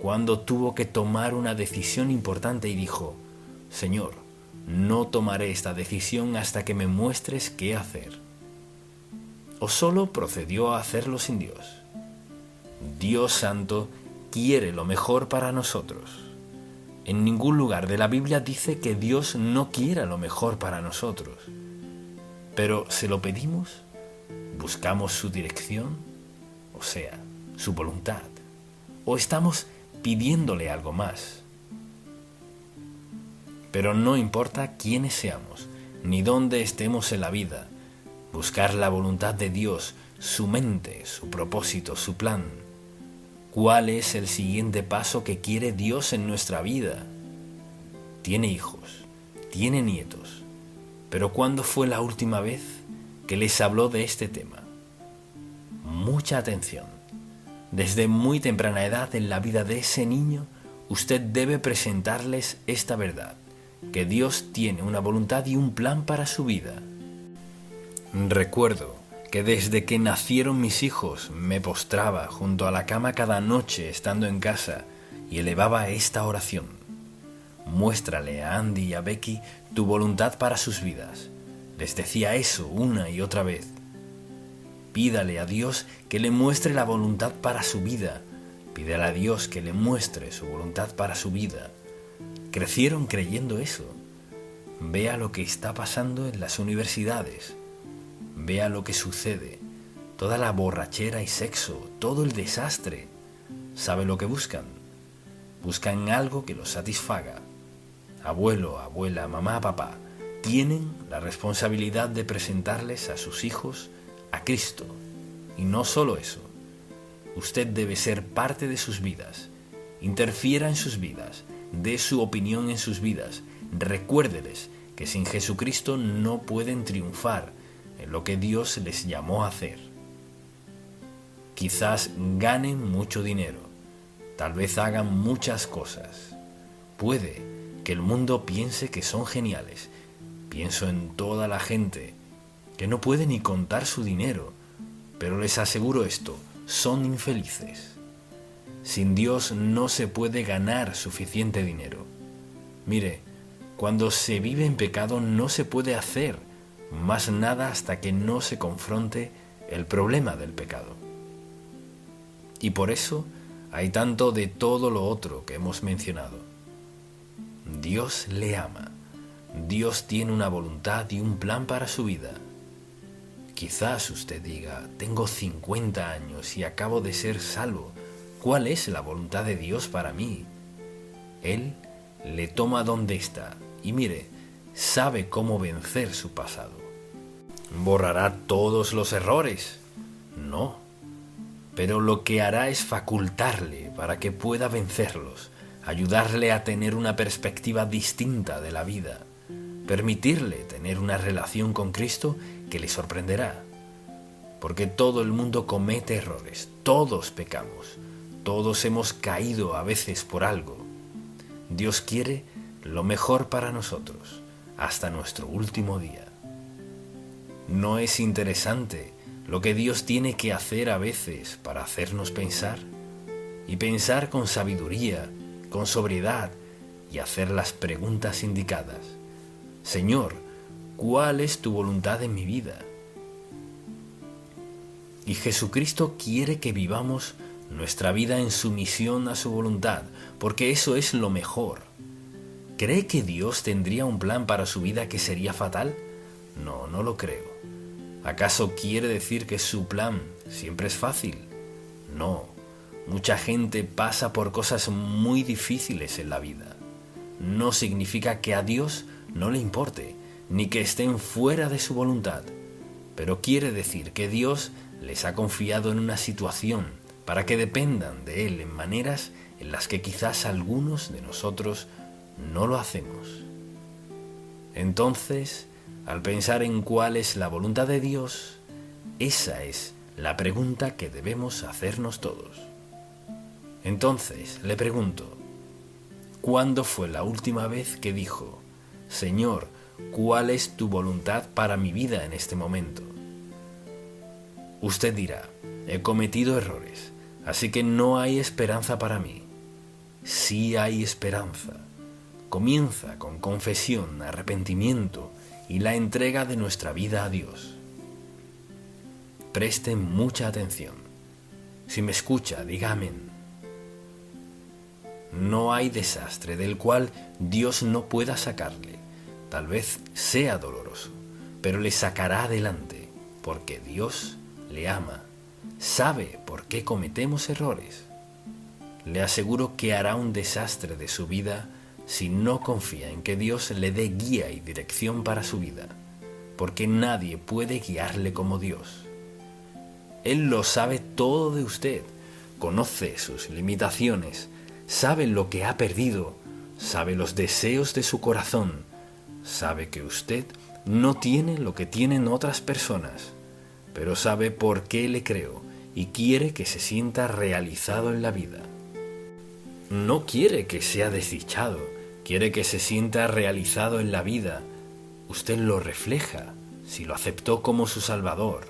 Speaker 1: ¿Cuándo tuvo que tomar una decisión importante y dijo, Señor, no tomaré esta decisión hasta que me muestres qué hacer? ¿O solo procedió a hacerlo sin Dios? Dios Santo quiere lo mejor para nosotros. En ningún lugar de la Biblia dice que Dios no quiera lo mejor para nosotros. Pero ¿se lo pedimos? ¿Buscamos su dirección? O sea, su voluntad. ¿O estamos pidiéndole algo más? Pero no importa quiénes seamos, ni dónde estemos en la vida, buscar la voluntad de Dios, su mente, su propósito, su plan. ¿Cuál es el siguiente paso que quiere Dios en nuestra vida? Tiene hijos, tiene nietos, pero ¿cuándo fue la última vez que les habló de este tema? Mucha atención. Desde muy temprana edad en la vida de ese niño, usted debe presentarles esta verdad, que Dios tiene una voluntad y un plan para su vida. Recuerdo que desde que nacieron mis hijos me postraba junto a la cama cada noche estando en casa y elevaba esta oración. Muéstrale a Andy y a Becky tu voluntad para sus vidas. Les decía eso una y otra vez. Pídale a Dios que le muestre la voluntad para su vida. Pídale a Dios que le muestre su voluntad para su vida. Crecieron creyendo eso. Vea lo que está pasando en las universidades. Vea lo que sucede. Toda la borrachera y sexo, todo el desastre. ¿Sabe lo que buscan? Buscan algo que los satisfaga. Abuelo, abuela, mamá, papá, tienen la responsabilidad de presentarles a sus hijos a Cristo. Y no solo eso. Usted debe ser parte de sus vidas. Interfiera en sus vidas. Dé su opinión en sus vidas. Recuérdeles que sin Jesucristo no pueden triunfar en lo que Dios les llamó a hacer. Quizás ganen mucho dinero. Tal vez hagan muchas cosas. Puede que el mundo piense que son geniales. Pienso en toda la gente que no puede ni contar su dinero, pero les aseguro esto, son infelices. Sin Dios no se puede ganar suficiente dinero. Mire, cuando se vive en pecado no se puede hacer más nada hasta que no se confronte el problema del pecado. Y por eso Hay tanto de todo lo otro que hemos mencionado. Dios le ama. Dios tiene una voluntad y un plan para su vida. Quizás usted diga, tengo 50 años y acabo de ser salvo. ¿Cuál es la voluntad de Dios para mí? Él le toma donde está y mire, sabe cómo vencer su pasado. ¿Borrará todos los errores? No. Pero lo que hará es facultarle para que pueda vencerlos, ayudarle a tener una perspectiva distinta de la vida, permitirle tener una relación con Cristo que le sorprenderá. Porque todo el mundo comete errores, todos pecamos, todos hemos caído a veces por algo. Dios quiere lo mejor para nosotros, hasta nuestro último día. ¿No es interesante lo que Dios tiene que hacer a veces para hacernos pensar? Y pensar con sabiduría, con sobriedad y hacer las preguntas indicadas. Señor, ¿cuál es tu voluntad en mi vida? Y Jesucristo quiere que vivamos nuestra vida en sumisión a su voluntad, porque eso es lo mejor. ¿Cree que Dios tendría un plan para su vida que sería fatal? No, no lo creo. ¿Acaso quiere decir que su plan siempre es fácil? No. Mucha gente pasa por cosas muy difíciles en la vida. No significa que a Dios no le importe, ni que estén fuera de su voluntad, pero quiere decir que Dios les ha confiado en una situación para que dependan de Él en maneras en las que quizás algunos de nosotros no lo hacemos. Entonces, al pensar en cuál es la voluntad de Dios, esa es la pregunta que debemos hacernos todos. Entonces, le pregunto, ¿cuándo fue la última vez que dijo, Señor, ¿cuál es tu voluntad para mi vida en este momento? Usted dirá, he cometido errores, así que no hay esperanza para mí. Sí hay esperanza. Comienza con confesión, arrepentimiento y la entrega de nuestra vida a Dios. Presten mucha atención. Si me escucha, diga amén. No hay desastre del cual Dios no pueda sacarle. Tal vez sea doloroso, pero le sacará adelante, porque Dios le ama, sabe por qué cometemos errores. Le aseguro que hará un desastre de su vida si no confía en que Dios le dé guía y dirección para su vida, porque nadie puede guiarle como Dios. Él lo sabe todo de usted, conoce sus limitaciones, sabe lo que ha perdido, sabe los deseos de su corazón, sabe que usted no tiene lo que tienen otras personas, pero sabe por qué le creó y quiere que se sienta realizado en la vida. No quiere que sea desdichado, quiere que se sienta realizado en la vida. Usted lo refleja si lo aceptó como su Salvador.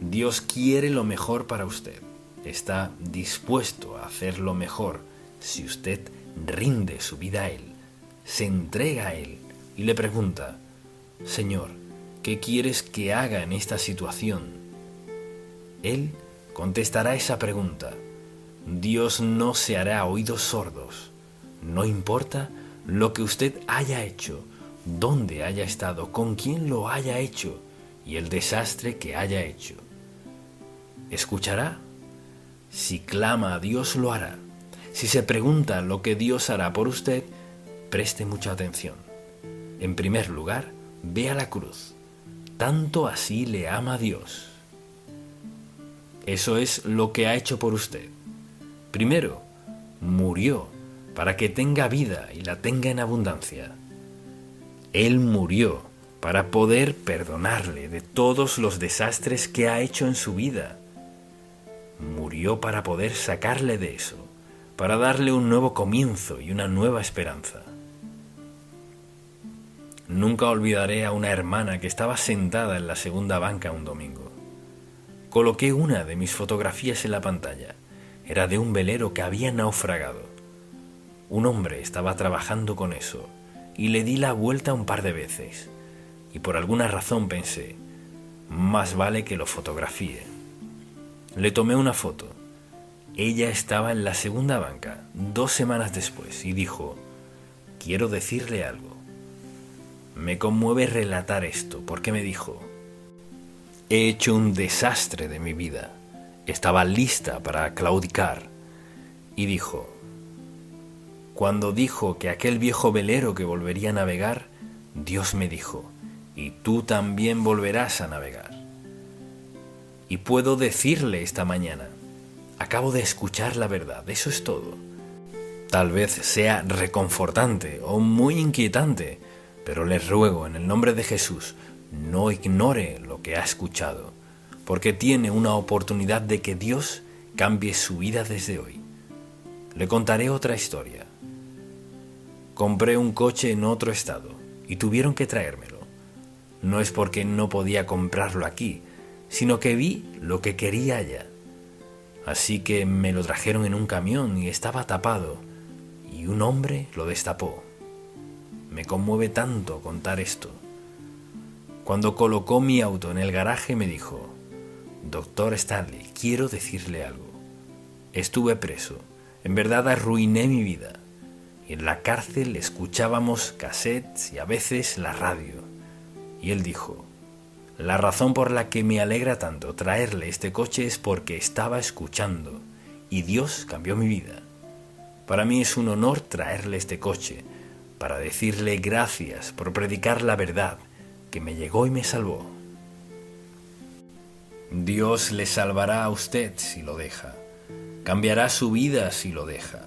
Speaker 1: Dios quiere lo mejor para usted. Está dispuesto a hacer lo mejor si usted rinde su vida a Él, se entrega a Él y le pregunta, Señor, ¿qué quieres que haga en esta situación? Él contestará esa pregunta. Dios no se hará oídos sordos. No importa lo que usted haya hecho, dónde haya estado, con quién lo haya hecho y el desastre que haya hecho. ¿Escuchará? Si clama a Dios, lo hará. Si se pregunta lo que Dios hará por usted, preste mucha atención. En primer lugar, vea la cruz. Tanto así le ama a Dios. Eso es lo que ha hecho por usted. Primero, murió para que tenga vida y la tenga en abundancia. Él murió para poder perdonarle de todos los desastres que ha hecho en su vida. Murió para poder sacarle de eso, para darle un nuevo comienzo y una nueva esperanza. Nunca olvidaré a una hermana que estaba sentada en la segunda banca un domingo. Coloqué una de mis fotografías en la pantalla. Era de un velero que había naufragado. Un hombre estaba trabajando con eso y le di la vuelta un par de veces. Y por alguna razón pensé, más vale que lo fotografíe. Le tomé una foto. Ella estaba en la segunda banca 2 semanas después y dijo: quiero decirle algo. Me conmueve relatar esto porque me dijo: he hecho un desastre de mi vida. Estaba lista para claudicar. Y dijo: cuando dijo que aquel viejo velero que volvería a navegar, Dios me dijo: y tú también volverás a navegar. Y puedo decirle esta mañana: acabo de escuchar la verdad, eso es todo. Tal vez sea reconfortante o muy inquietante, pero les ruego en el nombre de Jesús, no ignore lo que ha escuchado, porque tiene una oportunidad de que Dios cambie su vida desde hoy. Le contaré otra historia. Compré un coche en otro estado y tuvieron que traérmelo. No es porque no podía comprarlo aquí, sino que vi lo que quería allá. Así que me lo trajeron en un camión y estaba tapado, y un hombre lo destapó. Me conmueve tanto contar esto. Cuando colocó mi auto en el garaje me dijo: Dr. Stanley, quiero decirle algo. Estuve preso, en verdad arruiné mi vida. Y en la cárcel escuchábamos cassettes y a veces la radio. Y él dijo: la razón por la que me alegra tanto traerle este coche es porque estaba escuchando y Dios cambió mi vida. Para mí es un honor traerle este coche para decirle gracias por predicar la verdad que me llegó y me salvó. Dios le salvará a usted si lo deja. Cambiará su vida si lo deja.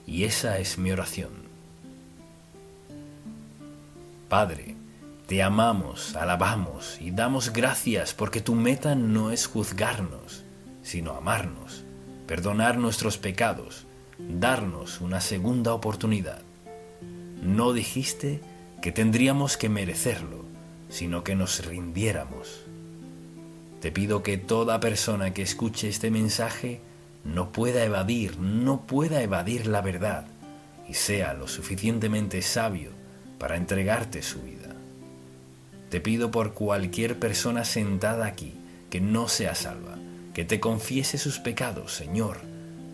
Speaker 1: Y esa es mi oración. Padre, te amamos, alabamos y damos gracias porque tu meta no es juzgarnos, sino amarnos, perdonar nuestros pecados, darnos una segunda oportunidad. No dijiste que tendríamos que merecerlo, sino que nos rindiéramos. Te pido que toda persona que escuche este mensaje no pueda evadir la verdad y sea lo suficientemente sabio para entregarte su vida. Te pido por cualquier persona sentada aquí que no sea salva, que te confiese sus pecados, Señor,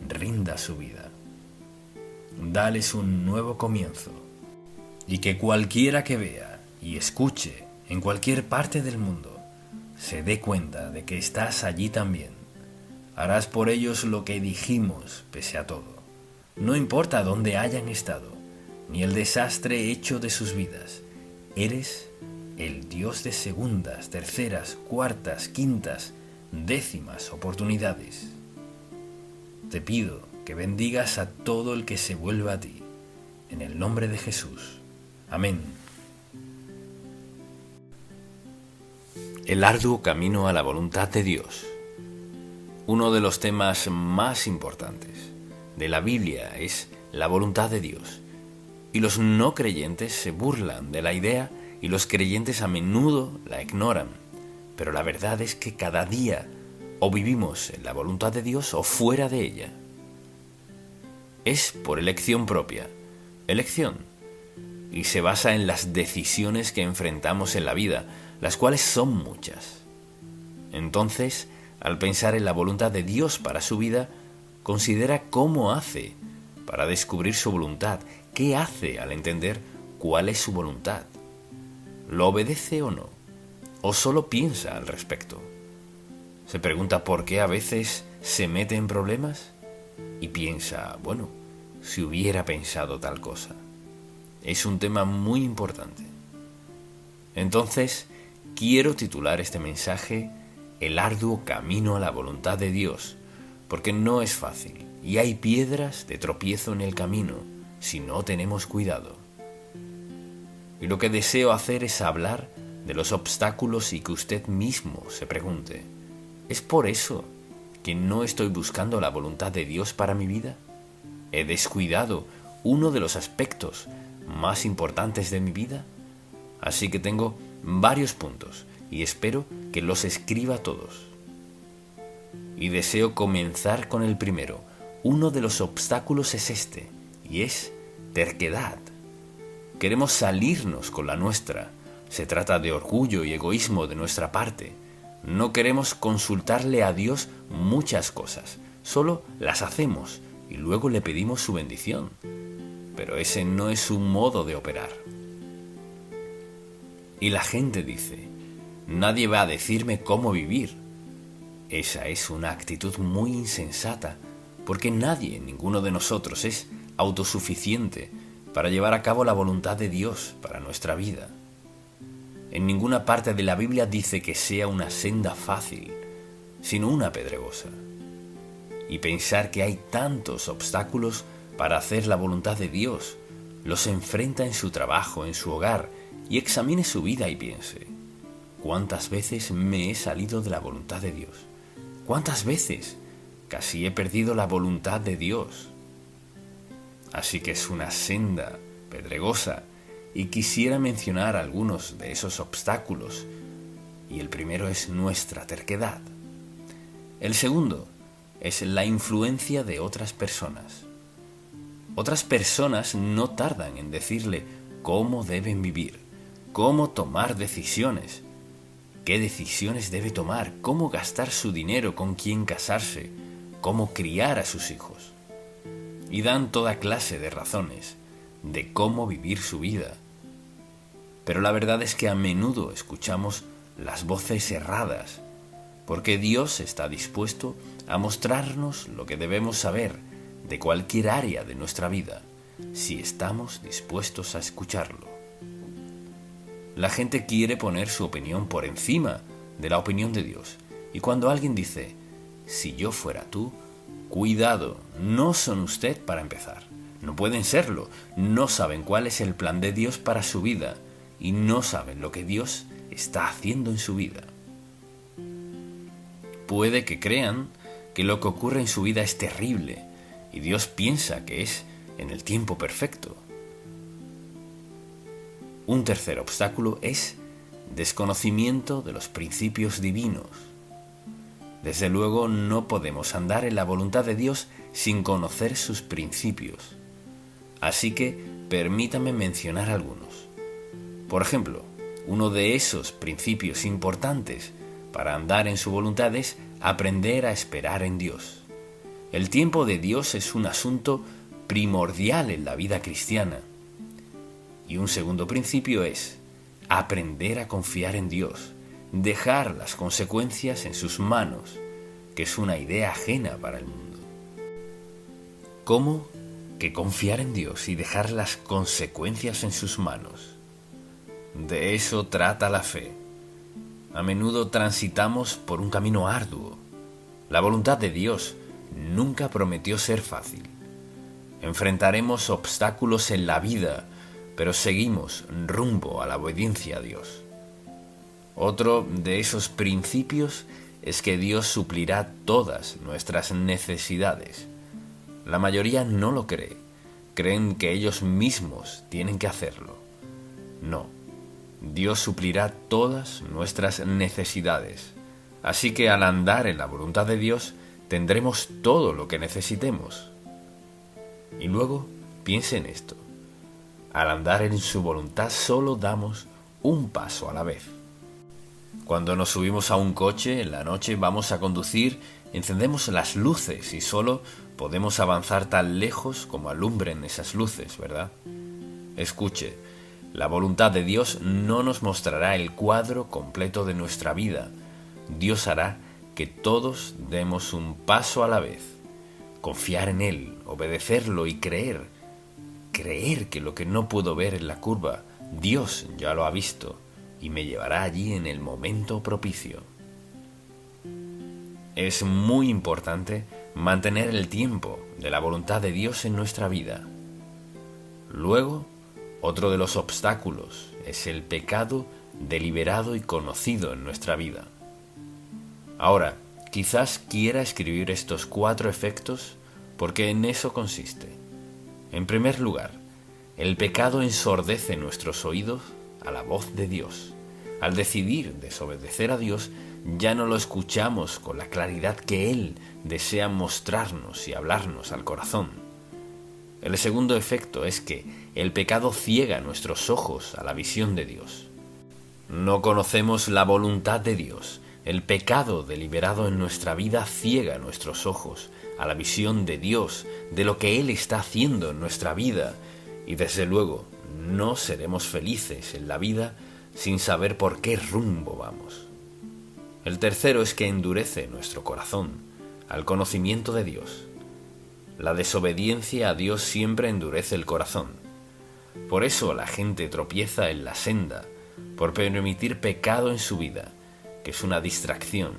Speaker 1: rinda su vida. Dales un nuevo comienzo y que cualquiera que vea y escuche en cualquier parte del mundo se dé cuenta de que estás allí también. Harás por ellos lo que dijimos pese a todo. No importa dónde hayan estado, ni el desastre hecho de sus vidas. Eres el Dios de segundas, terceras, cuartas, quintas, décimas oportunidades. Te pido que bendigas a todo el que se vuelva a ti, en el nombre de Jesús. Amén. El arduo camino a la voluntad de Dios. Uno de los temas más importantes de la Biblia es la voluntad de Dios, y los no creyentes se burlan de la idea y los creyentes a menudo la ignoran, pero la verdad es que cada día o vivimos en la voluntad de Dios o fuera de ella. Es por elección propia, y se basa en las decisiones que enfrentamos en la vida, las cuales son muchas. Entonces, al pensar en la voluntad de Dios para su vida, considera cómo hace para descubrir su voluntad, qué hace al entender cuál es su voluntad. ¿Lo obedece o no? ¿O solo piensa al respecto? ¿Se pregunta por qué a veces se mete en problemas? Y piensa, bueno, si hubiera pensado tal cosa. Es un tema muy importante. Entonces, quiero titular este mensaje El arduo camino a la voluntad de Dios, porque no es fácil y hay piedras de tropiezo en el camino si no tenemos cuidado. Y lo que deseo hacer es hablar de los obstáculos y que usted mismo se pregunte, ¿es por eso que no estoy buscando la voluntad de Dios para mi vida? ¿He descuidado uno de los aspectos más importantes de mi vida? Así que tengo varios puntos y espero que los escriba todos. Y deseo comenzar con el primero. Uno de los obstáculos es este, y es terquedad. Queremos salirnos con la nuestra. Se trata de orgullo y egoísmo de nuestra parte. No queremos consultarle a Dios muchas cosas. solo las hacemos y luego le pedimos su bendición. Pero ese no es su modo de operar. Y la gente dice, nadie va a decirme cómo vivir. Esa es una actitud muy insensata, porque nadie, ninguno de nosotros, es autosuficiente para llevar a cabo la voluntad de Dios para nuestra vida. En ninguna parte de la Biblia dice que sea una senda fácil, sino una pedregosa. Y pensar que hay tantos obstáculos para hacer la voluntad de Dios, los enfrenta en su trabajo, en su hogar, y examine su vida y piense, ¿cuántas veces me he salido de la voluntad de Dios? ¿Cuántas veces casi he perdido la voluntad de Dios? Así que es una senda pedregosa, y quisiera mencionar algunos de esos obstáculos, y el primero es nuestra terquedad. El segundo es la influencia de otras personas. Otras personas no tardan en decirle cómo deben vivir, cómo tomar decisiones, qué decisiones debe tomar, cómo gastar su dinero, con quién casarse, cómo criar a sus hijos. Y dan toda clase de razones de cómo vivir su vida. Pero la verdad es que a menudo escuchamos las voces erradas, porque Dios está dispuesto a mostrarnos lo que debemos saber de cualquier área de nuestra vida, si estamos dispuestos a escucharlo. La gente quiere poner su opinión por encima de la opinión de Dios, y cuando alguien dice, si yo fuera tú, cuidado, no son usted para empezar. No pueden serlo, no saben cuál es el plan de Dios para su vida y no saben lo que Dios está haciendo en su vida. Puede que crean que lo que ocurre en su vida es terrible y Dios piensa que es en el tiempo perfecto. Un tercer obstáculo es desconocimiento de los principios divinos. Desde luego no podemos andar en la voluntad de Dios sin conocer sus principios. Así que permítame mencionar algunos. Por ejemplo, uno de esos principios importantes para andar en su voluntad es aprender a esperar en Dios. El tiempo de Dios es un asunto primordial en la vida cristiana. Y un segundo principio es aprender a confiar en Dios, dejar las consecuencias en sus manos, que es una idea ajena para el mundo. ¿Cómo que confiar en Dios y dejar las consecuencias en sus manos? De eso trata la fe. A menudo transitamos por un camino arduo. La voluntad de Dios nunca prometió ser fácil. Enfrentaremos obstáculos en la vida, pero seguimos rumbo a la obediencia a Dios. Otro de esos principios es que Dios suplirá todas nuestras necesidades. La mayoría no lo cree. Creen que ellos mismos tienen que hacerlo. No. Dios suplirá todas nuestras necesidades. Así que al andar en la voluntad de Dios, tendremos todo lo que necesitemos. Y luego, piense en esto. Al andar en su voluntad solo damos un paso a la vez. Cuando nos subimos a un coche en la noche, vamos a conducir, encendemos las luces y solo podemos avanzar tan lejos como alumbren esas luces, ¿verdad? Escuche, la voluntad de Dios no nos mostrará el cuadro completo de nuestra vida. Dios hará que todos demos un paso a la vez. Confiar en Él, obedecerlo y creer. Creer que lo que no puedo ver en la curva, Dios ya lo ha visto y me llevará allí en el momento propicio. Es muy importante mantener el tiempo de la voluntad de Dios en nuestra vida. Luego, otro de los obstáculos es el pecado deliberado y conocido en nuestra vida. Ahora, quizás quiera escribir estos 4 efectos porque en eso consiste. En primer lugar, el pecado ensordece nuestros oídos a la voz de Dios. Al decidir desobedecer a Dios, ya no lo escuchamos con la claridad que Él desea mostrarnos y hablarnos al corazón. El segundo efecto es que el pecado ciega nuestros ojos a la visión de Dios. No conocemos la voluntad de Dios, El pecado deliberado en nuestra vida ciega nuestros ojos a la visión de Dios, de lo que Él está haciendo en nuestra vida, y desde luego no seremos felices en la vida sin saber por qué rumbo vamos. El tercero es que endurece nuestro corazón al conocimiento de Dios. La desobediencia a Dios siempre endurece el corazón. Por eso la gente tropieza en la senda, por permitir pecado en su vida, que es una distracción,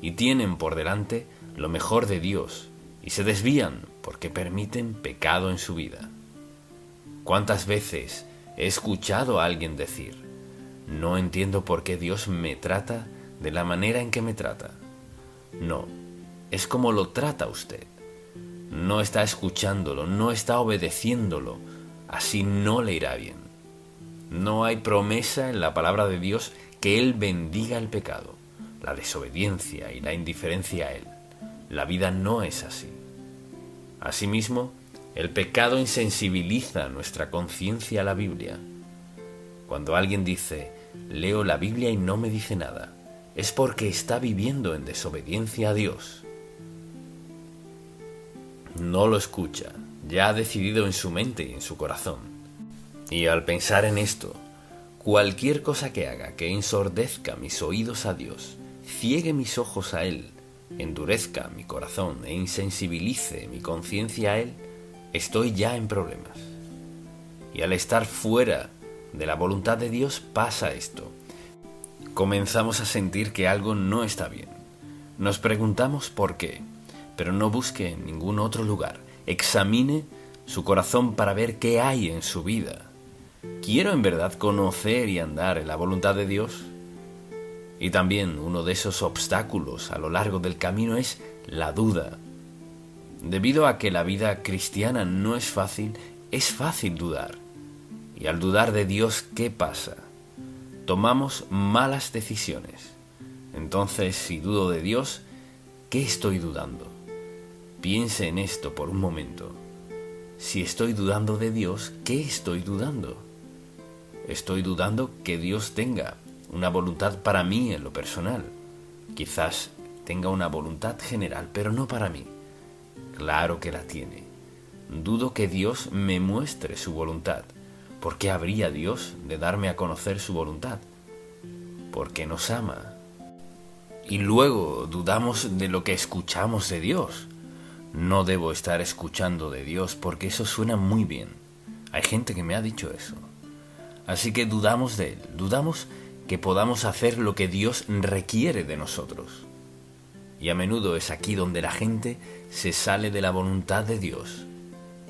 Speaker 1: y tienen por delante lo mejor de Dios, y se desvían porque permiten pecado en su vida. ¿Cuántas veces he escuchado a alguien decir: no entiendo por qué Dios me trata de la manera en que me trata? No, es como lo trata usted. No está escuchándolo, no está obedeciéndolo, así no le irá bien. No hay promesa en la palabra de Dios que Él bendiga el pecado, la desobediencia y la indiferencia a Él. La vida no es así. Asimismo, el pecado insensibiliza nuestra conciencia a la Biblia. Cuando alguien dice: leo la Biblia y no me dice nada, es porque está viviendo en desobediencia a Dios. No lo escucha, ya ha decidido en su mente y en su corazón. Y al pensar en esto, cualquier cosa que haga que ensordezca mis oídos a Dios, ciegue mis ojos a Él, endurezca mi corazón e insensibilice mi conciencia a Él, estoy ya en problemas. Y al estar fuera de la voluntad de Dios pasa esto. Comenzamos a sentir que algo no está bien. Nos preguntamos por qué, pero no busque en ningún otro lugar. Examine su corazón para ver qué hay en su vida. ¿Quiero en verdad conocer y andar en la voluntad de Dios? Y también uno de esos obstáculos a lo largo del camino es la duda. Debido a que la vida cristiana no es fácil dudar. Y al dudar de Dios, ¿qué pasa? Tomamos malas decisiones. Entonces, si dudo de Dios, ¿qué estoy dudando? Piense en esto por un momento. Si estoy dudando de Dios, ¿qué estoy dudando? Estoy dudando que Dios tenga una voluntad para mí en lo personal. Quizás tenga una voluntad general, pero no para mí. Claro que la tiene. Dudo que Dios me muestre su voluntad. ¿Por qué habría Dios de darme a conocer su voluntad? Porque nos ama. Y luego dudamos de lo que escuchamos de Dios. No debo estar escuchando de Dios porque eso suena muy bien. Hay gente que me ha dicho eso. Así que dudamos de Él, dudamos que podamos hacer lo que Dios requiere de nosotros. Y a menudo es aquí donde la gente se sale de la voluntad de Dios,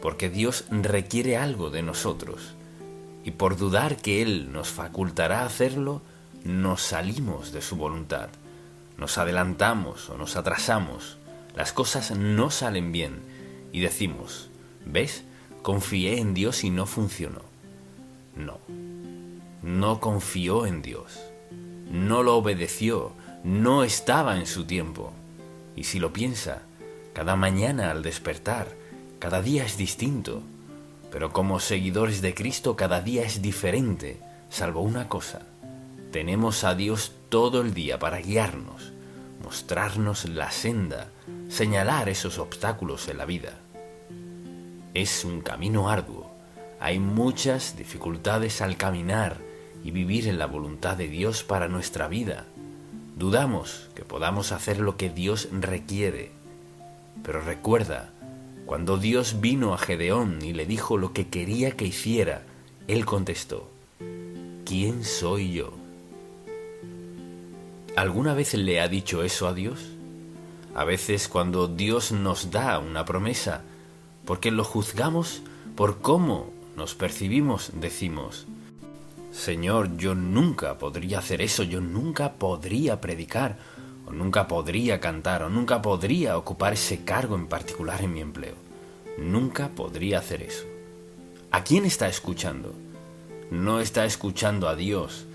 Speaker 1: porque Dios requiere algo de nosotros. Y por dudar que Él nos facultará hacerlo, nos salimos de su voluntad, nos adelantamos o nos atrasamos. Las cosas no salen bien y decimos: ¿ves? Confié en Dios y no funcionó. No confió en Dios, no lo obedeció, no estaba en su tiempo. Y si lo piensa, cada mañana al despertar, cada día es distinto, pero como seguidores de Cristo cada día es diferente, salvo una cosa: tenemos a Dios todo el día para guiarnos, mostrarnos la senda, señalar esos obstáculos en la vida. Es un camino arduo, hay muchas dificultades al caminar y vivir en la voluntad de Dios para nuestra vida. Dudamos que podamos hacer lo que Dios requiere, pero recuerda, cuando Dios vino a Gedeón y le dijo lo que quería que hiciera, él contestó: ¿quién soy yo? ¿Alguna vez le ha dicho eso a Dios? A veces cuando Dios nos da una promesa, porque lo juzgamos por cómo nos percibimos, decimos: Señor, yo nunca podría hacer eso, yo nunca podría predicar, o nunca podría cantar, o nunca podría ocupar ese cargo en particular en mi empleo. Nunca podría hacer eso. ¿A quién está escuchando? No está escuchando a Dios,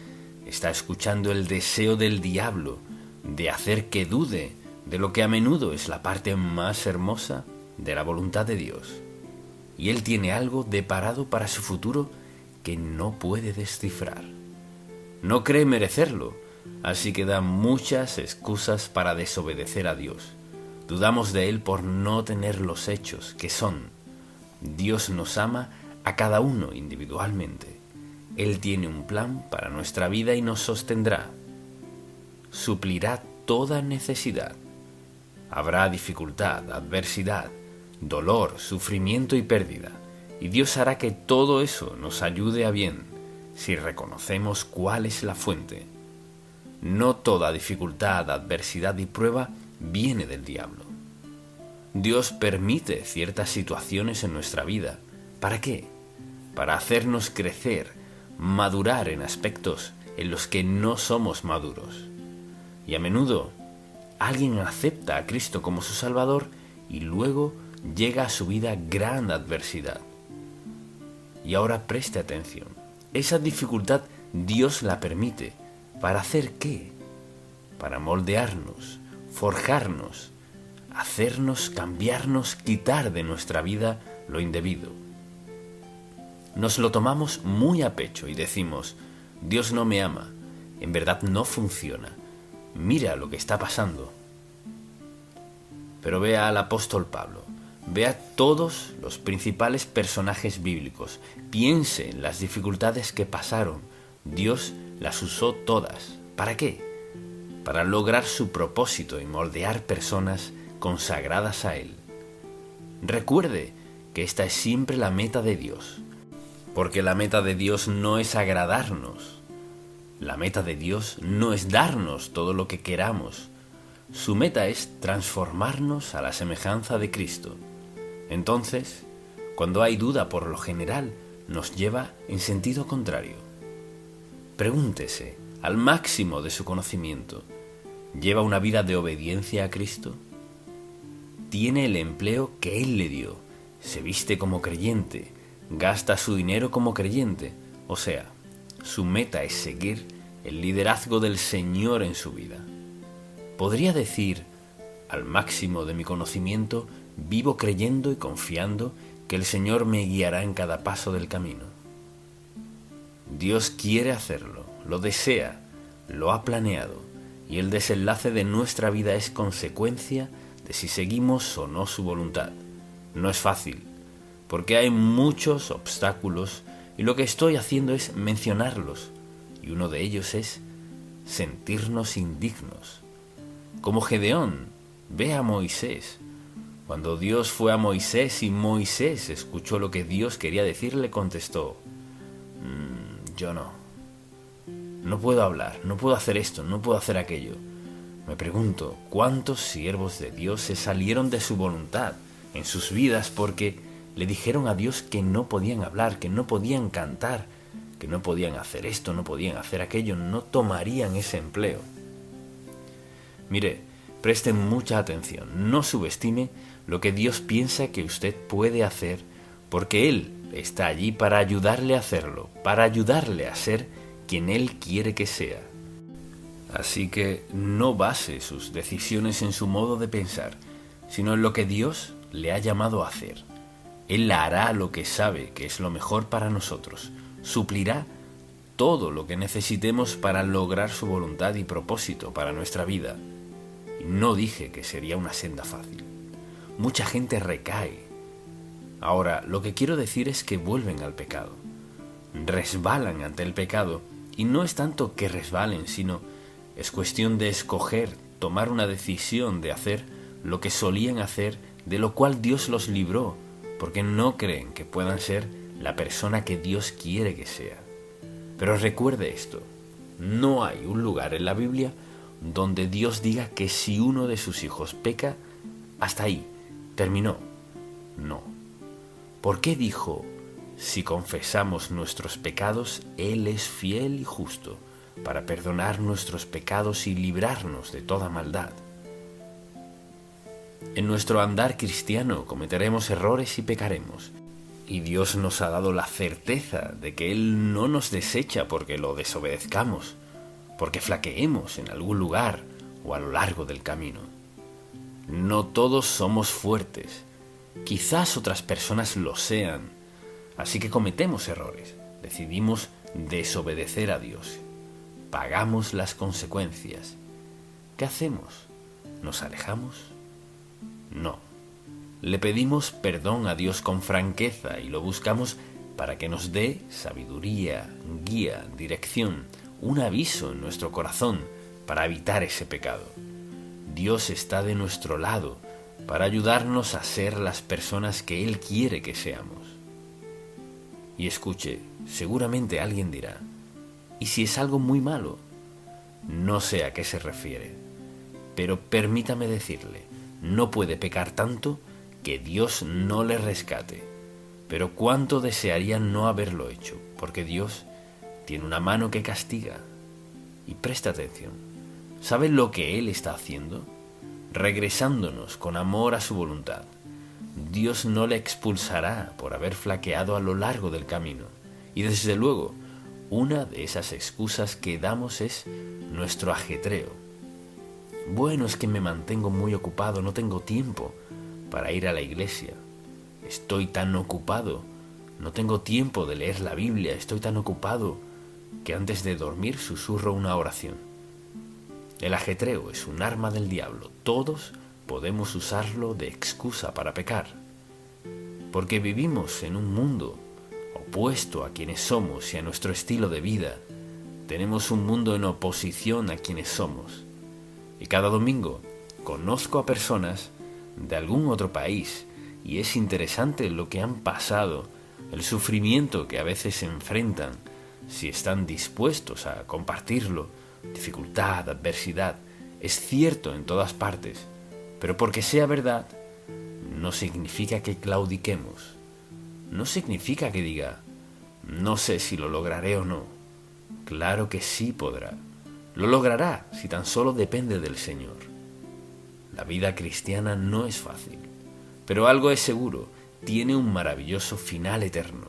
Speaker 1: está escuchando el deseo del diablo de hacer que dude de lo que a menudo es la parte más hermosa de la voluntad de Dios. Y Él tiene algo deparado para su futuro que no puede descifrar. No cree merecerlo, así que da muchas excusas para desobedecer a Dios. Dudamos de Él por no tener los hechos, que son: Dios nos ama a cada uno individualmente. Él tiene un plan para nuestra vida y nos sostendrá. Suplirá toda necesidad. Habrá dificultad, adversidad, dolor, sufrimiento y pérdida. Y Dios hará que todo eso nos ayude a bien, si reconocemos cuál es la fuente. No toda dificultad, adversidad y prueba viene del diablo. Dios permite ciertas situaciones en nuestra vida. ¿Para qué? Para hacernos crecer, madurar en aspectos en los que no somos maduros. Y a menudo alguien acepta a Cristo como su Salvador y luego llega a su vida gran adversidad. Y ahora preste atención. Esa dificultad Dios la permite. ¿Para hacer qué? Para moldearnos, forjarnos, hacernos, cambiarnos, quitar de nuestra vida lo indebido. Nos lo tomamos muy a pecho y decimos: Dios no me ama. En verdad no funciona. Mira lo que está pasando. Pero vea al apóstol Pablo. Vea todos los principales personajes bíblicos. Piense en las dificultades que pasaron. Dios las usó todas. ¿Para qué? Para lograr su propósito y moldear personas consagradas a Él. Recuerde que esta es siempre la meta de Dios, porque la meta de Dios no es agradarnos. La meta de Dios no es darnos todo lo que queramos. Su meta es transformarnos a la semejanza de Cristo. Entonces, cuando hay duda, por lo general, nos lleva en sentido contrario. Pregúntese, al máximo de su conocimiento, ¿lleva una vida de obediencia a Cristo? ¿Tiene el empleo que Él le dio? ¿Se viste como creyente? ¿Gasta su dinero como creyente? O sea, su meta es seguir el liderazgo del Señor en su vida. Podría decir, al máximo de mi conocimiento, vivo creyendo y confiando que el Señor me guiará en cada paso del camino. Dios quiere hacerlo, lo desea, lo ha planeado, y el desenlace de nuestra vida es consecuencia de si seguimos o no su voluntad. No es fácil, porque hay muchos obstáculos y lo que estoy haciendo es mencionarlos, y uno de ellos es sentirnos indignos. Como Gedeón, ve a Moisés. Cuando Dios fue a Moisés y Moisés escuchó lo que Dios quería decirle, contestó: yo no puedo hablar, no puedo hacer esto, no puedo hacer aquello. Me pregunto, ¿cuántos siervos de Dios se salieron de su voluntad en sus vidas porque le dijeron a Dios que no podían hablar, que no podían cantar, que no podían hacer esto, no podían hacer aquello, no tomarían ese empleo? Mire, preste mucha atención, no subestime lo que Dios piensa que usted puede hacer, porque Él está allí para ayudarle a hacerlo, para ayudarle a ser quien Él quiere que sea. Así que no base sus decisiones en su modo de pensar, sino en lo que Dios le ha llamado a hacer. Él hará lo que sabe que es lo mejor para nosotros, suplirá todo lo que necesitemos para lograr su voluntad y propósito para nuestra vida. Y no dije que sería una senda fácil. Mucha gente recae. Ahora, lo que quiero decir es que vuelven al pecado. Resbalan ante el pecado, y no es tanto que resbalen, sino es cuestión de escoger, tomar una decisión de hacer lo que solían hacer, de lo cual Dios los libró, porque no creen que puedan ser la persona que Dios quiere que sea. Pero recuerde esto, no hay un lugar en la Biblia donde Dios diga que si uno de sus hijos peca, hasta ahí, terminó. No. ¿Por qué dijo: si confesamos nuestros pecados, Él es fiel y justo para perdonar nuestros pecados y librarnos de toda maldad? En nuestro andar cristiano cometeremos errores y pecaremos, y Dios nos ha dado la certeza de que Él no nos desecha porque lo desobedezcamos, porque flaqueemos en algún lugar o a lo largo del camino. No todos somos fuertes, quizás otras personas lo sean, así que cometemos errores, decidimos desobedecer a Dios. pagamos las consecuencias. ¿Qué hacemos? ¿Nos alejamos? No. Le pedimos perdón a Dios con franqueza y lo buscamos para que nos dé sabiduría, guía, dirección, un aviso en nuestro corazón para evitar ese pecado. Dios está de nuestro lado para ayudarnos a ser las personas que Él quiere que seamos. Y escuche, seguramente alguien dirá, ¿y si es algo muy malo? No sé a qué se refiere, pero permítame decirle, no puede pecar tanto que Dios no le rescate. Pero cuánto desearía no haberlo hecho, porque Dios tiene una mano que castiga. Y presta atención, ¿sabe lo que Él está haciendo? Regresándonos con amor a su voluntad. Dios no le expulsará por haber flaqueado a lo largo del camino. Y desde luego, una de esas excusas que damos es nuestro ajetreo. Bueno, es que me mantengo muy ocupado, no tengo tiempo para ir a la iglesia. Estoy tan ocupado, no tengo tiempo de leer la Biblia, estoy tan ocupado que antes de dormir susurro una oración. El ajetreo es un arma del diablo, todos podemos usarlo de excusa para pecar, porque vivimos en un mundo opuesto a quienes somos y a nuestro estilo de vida. Tenemos un mundo en oposición a quienes somos. Y cada domingo conozco a personas de algún otro país y es interesante lo que han pasado, el sufrimiento que a veces enfrentan, si están dispuestos a compartirlo. Dificultad, adversidad, es cierto en todas partes, pero porque sea verdad, no significa que claudiquemos. No significa que diga, no sé si lo lograré o no. Claro que sí podrá. Lo logrará si tan solo depende del Señor. La vida cristiana no es fácil, pero algo es seguro, tiene un maravilloso final eterno.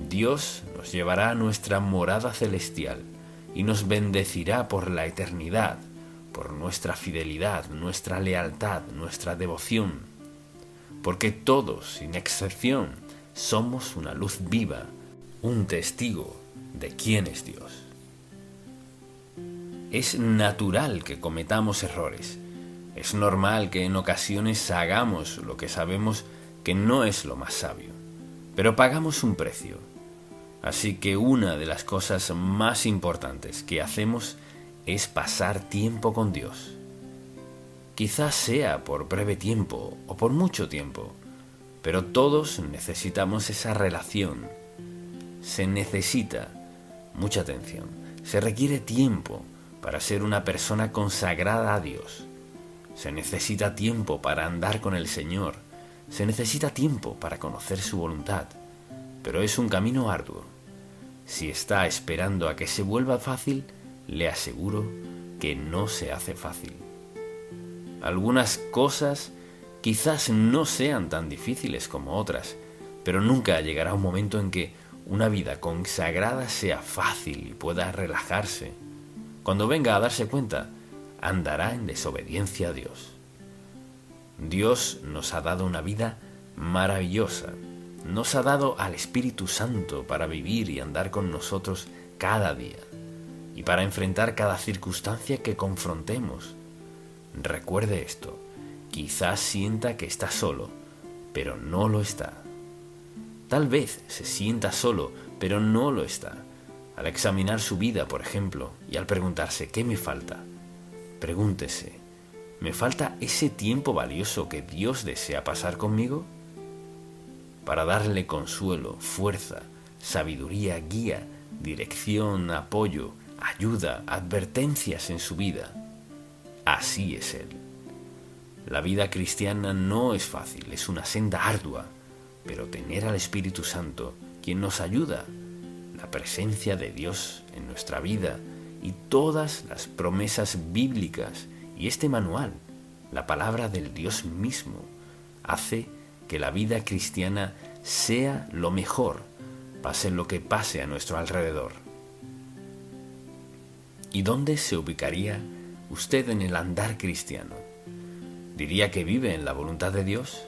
Speaker 1: Dios nos llevará a nuestra morada celestial y nos bendecirá por la eternidad, por nuestra fidelidad, nuestra lealtad, nuestra devoción, porque todos, sin excepción, somos una luz viva, un testigo de quién es Dios. Es natural que cometamos errores. Es normal que en ocasiones hagamos lo que sabemos que no es lo más sabio, pero pagamos un precio. Así que una de las cosas más importantes que hacemos es pasar tiempo con Dios. Quizás sea por breve tiempo o por mucho tiempo, pero todos necesitamos esa relación. Se necesita mucha atención, se requiere tiempo para ser una persona consagrada a Dios. Se necesita tiempo para andar con el Señor, se necesita tiempo para conocer su voluntad, pero es un camino arduo. Si está esperando a que se vuelva fácil, le aseguro que no se hace fácil. Algunas cosas quizás no sean tan difíciles como otras, pero nunca llegará un momento en que una vida consagrada sea fácil y pueda relajarse. Cuando venga a darse cuenta, andará en desobediencia a Dios. Dios nos ha dado una vida maravillosa. Nos ha dado al Espíritu Santo para vivir y andar con nosotros cada día y para enfrentar cada circunstancia que confrontemos. Recuerde esto, quizás sienta que está solo, pero no lo está. Tal vez se sienta solo, pero no lo está. Al examinar su vida, por ejemplo, y al preguntarse ¿qué me falta? Pregúntese, ¿me falta ese tiempo valioso que Dios desea pasar conmigo? Para darle consuelo, fuerza, sabiduría, guía, dirección, apoyo, ayuda, advertencias en su vida. Así es Él. La vida cristiana no es fácil, es una senda ardua, pero tener al Espíritu Santo, quien nos ayuda, la presencia de Dios en nuestra vida y todas las promesas bíblicas y este manual, la palabra del Dios mismo, hace que la vida cristiana sea lo mejor, pase lo que pase a nuestro alrededor. ¿Y dónde se ubicaría usted en el andar cristiano? ¿Diría que vive en la voluntad de Dios?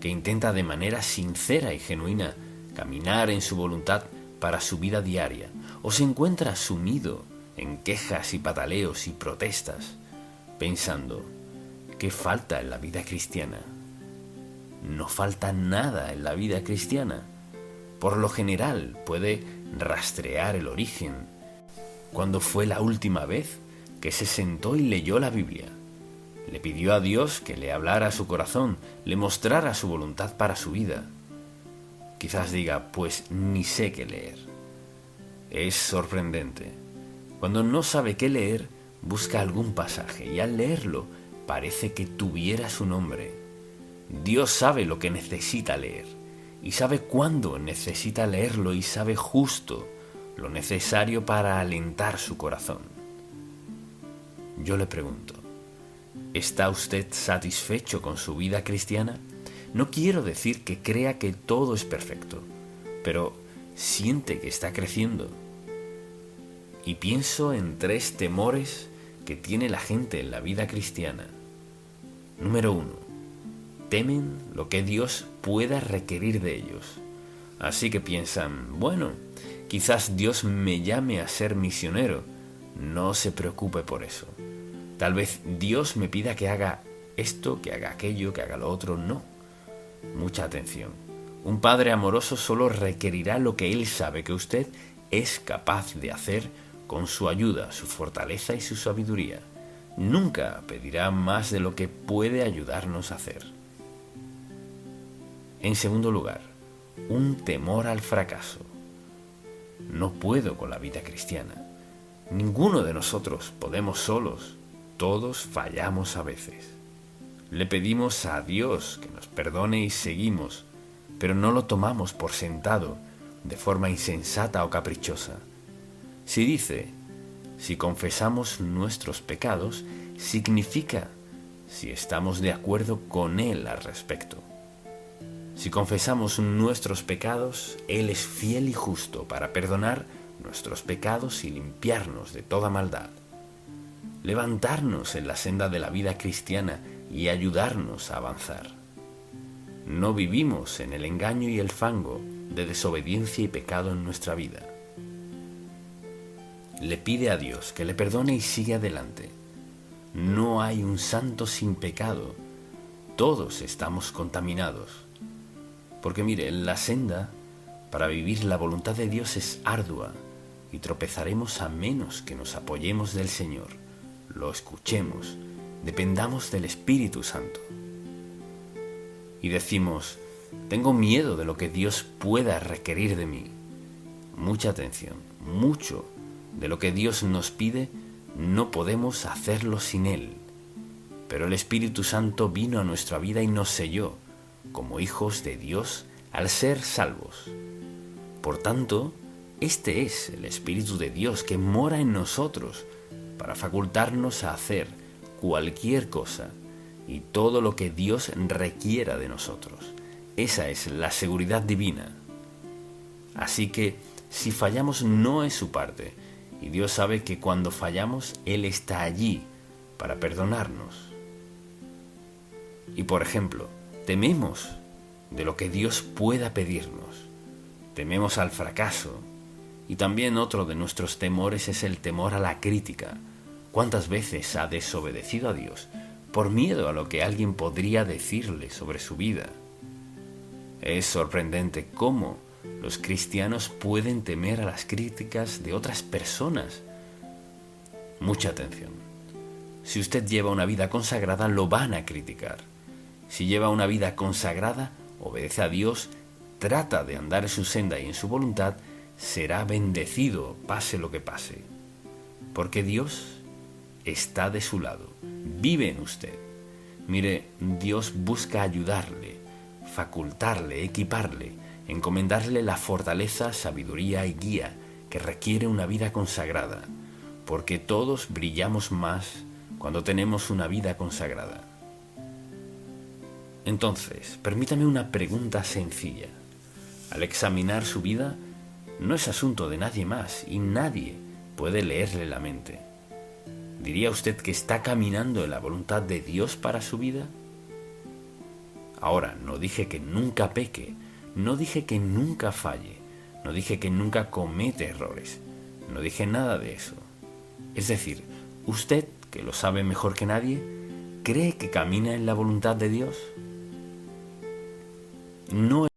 Speaker 1: ¿Que intenta de manera sincera y genuina caminar en su voluntad para su vida diaria? ¿O se encuentra sumido en quejas y pataleos y protestas, pensando, ¿qué falta en la vida cristiana? No falta nada en la vida cristiana. Por lo general puede rastrear el origen. ¿Cuándo fue la última vez que se sentó y leyó la Biblia? Le pidió a Dios que le hablara a su corazón, le mostrara su voluntad para su vida. Quizás diga, pues ni sé qué leer. Es sorprendente. Cuando no sabe qué leer, busca algún pasaje y al leerlo parece que tuviera su nombre. Dios sabe lo que necesita leer y sabe cuándo necesita leerlo y sabe justo lo necesario para alentar su corazón. Yo le pregunto, ¿está usted satisfecho con su vida cristiana? No quiero decir que crea que todo es perfecto, pero siente que está creciendo. Y pienso en 3 temores que tiene la gente en la vida cristiana. Número 1. Temen lo que Dios pueda requerir de ellos. Así que piensan, bueno, quizás Dios me llame a ser misionero. No se preocupe por eso. Tal vez Dios me pida que haga esto, que haga aquello, que haga lo otro. No. Mucha atención. Un padre amoroso solo requerirá lo que él sabe que usted es capaz de hacer con su ayuda, su fortaleza y su sabiduría. Nunca pedirá más de lo que puede ayudarnos a hacer. En segundo lugar, un temor al fracaso. No puedo con la vida cristiana. Ninguno de nosotros podemos solos. Todos fallamos a veces. Le pedimos a Dios que nos perdone y seguimos, pero no lo tomamos por sentado de forma insensata o caprichosa. Si dice, si confesamos nuestros pecados, significa si estamos de acuerdo con Él al respecto. Si confesamos nuestros pecados, Él es fiel y justo para perdonar nuestros pecados y limpiarnos de toda maldad. Levantarnos en la senda de la vida cristiana y ayudarnos a avanzar. No vivimos en el engaño y el fango de desobediencia y pecado en nuestra vida. Le pide a Dios que le perdone y sigue adelante. No hay un santo sin pecado. Todos estamos contaminados. Porque mire, la senda para vivir la voluntad de Dios es ardua y tropezaremos a menos que nos apoyemos del Señor, lo escuchemos, dependamos del Espíritu Santo. Y decimos, tengo miedo de lo que Dios pueda requerir de mí. Mucha atención, mucho de lo que Dios nos pide no podemos hacerlo sin Él. Pero el Espíritu Santo vino a nuestra vida y nos selló como hijos de Dios al ser salvos. Por tanto, este es el Espíritu de Dios que mora en nosotros para facultarnos a hacer cualquier cosa y todo lo que Dios requiera de nosotros. Esa es la seguridad divina. Así que, si fallamos no es su parte, y Dios sabe que cuando fallamos, Él está allí para perdonarnos. Y por ejemplo, tememos de lo que Dios pueda pedirnos. Tememos al fracaso. Y también otro de nuestros temores es el temor a la crítica. ¿Cuántas veces ha desobedecido a Dios por miedo a lo que alguien podría decirle sobre su vida? Es sorprendente cómo los cristianos pueden temer a las críticas de otras personas. Mucha atención. Si usted lleva una vida consagrada, lo van a criticar. Si lleva una vida consagrada, obedece a Dios, trata de andar en su senda y en su voluntad, será bendecido, pase lo que pase. Porque Dios está de su lado, vive en usted. Mire, Dios busca ayudarle, facultarle, equiparle, encomendarle la fortaleza, sabiduría y guía que requiere una vida consagrada, porque todos brillamos más cuando tenemos una vida consagrada. Entonces, permítame una pregunta sencilla. Al examinar su vida, no es asunto de nadie más y nadie puede leerle la mente. ¿Diría usted que está caminando en la voluntad de Dios para su vida? Ahora, no dije que nunca peque, no dije que nunca falle, no dije que nunca comete errores, no dije nada de eso. Es decir, usted, que lo sabe mejor que nadie, ¿cree que camina en la voluntad de Dios? No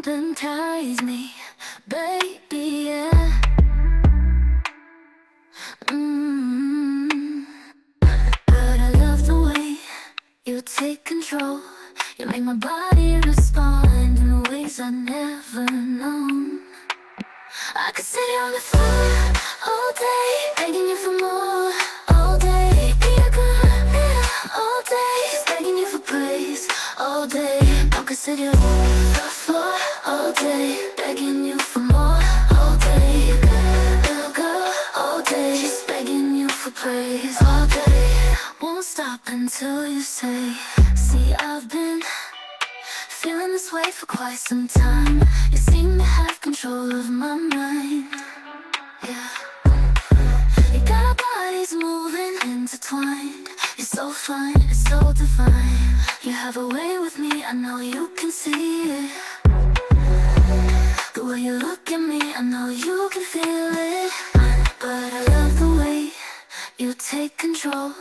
Speaker 2: Entice me, baby, yeah. But I love the way you take control. You make my body respond in ways I've never known. I could sit on the floor all day, begging you for more. All day, be a good girl. All day, just begging you for praise. All day, I could sit on the floor all day, begging you for more. All day, girl, girl. All day, just begging you for praise. All day, won't stop until you say. See, I've been feeling this way for quite some time. You seem to have control of my mind. Yeah. You got our bodies moving, intertwined. You're so fine, it's so divine. You have a way with me, I know you can see it. The way you look at me, I know you can feel it. But I love the way you take control.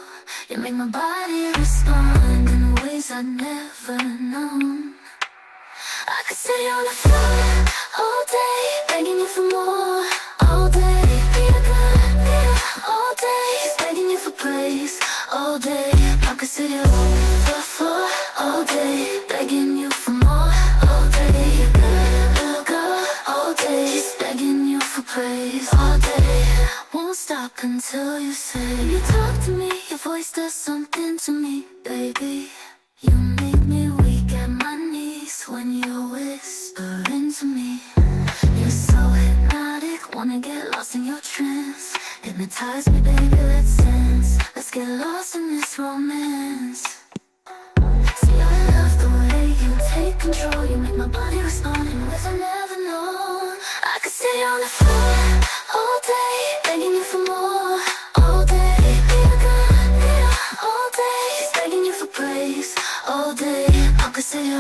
Speaker 2: You make my body respond in ways I've never known. I could sit on the floor all day, begging you for more. All day, be a good girl. All day, just begging you for praise. All day, I could sit on the floor all day, begging you for more. All day, girl, girl. All day, just begging you for praise. All day, won't stop until you say. You talk to me, your voice does something to me, baby. You make me weak at my knees when you're whispering to me. You're so hypnotic, wanna get lost in your trance. Hypnotize me, baby, let's dance. Let's get lost in this romance. See, I love the way you take control. You make my body respond in ways I've never known. I could sit on the floor all day, begging you for more. All day, be a good girl. All day, just begging you for praise. All day, I could sit on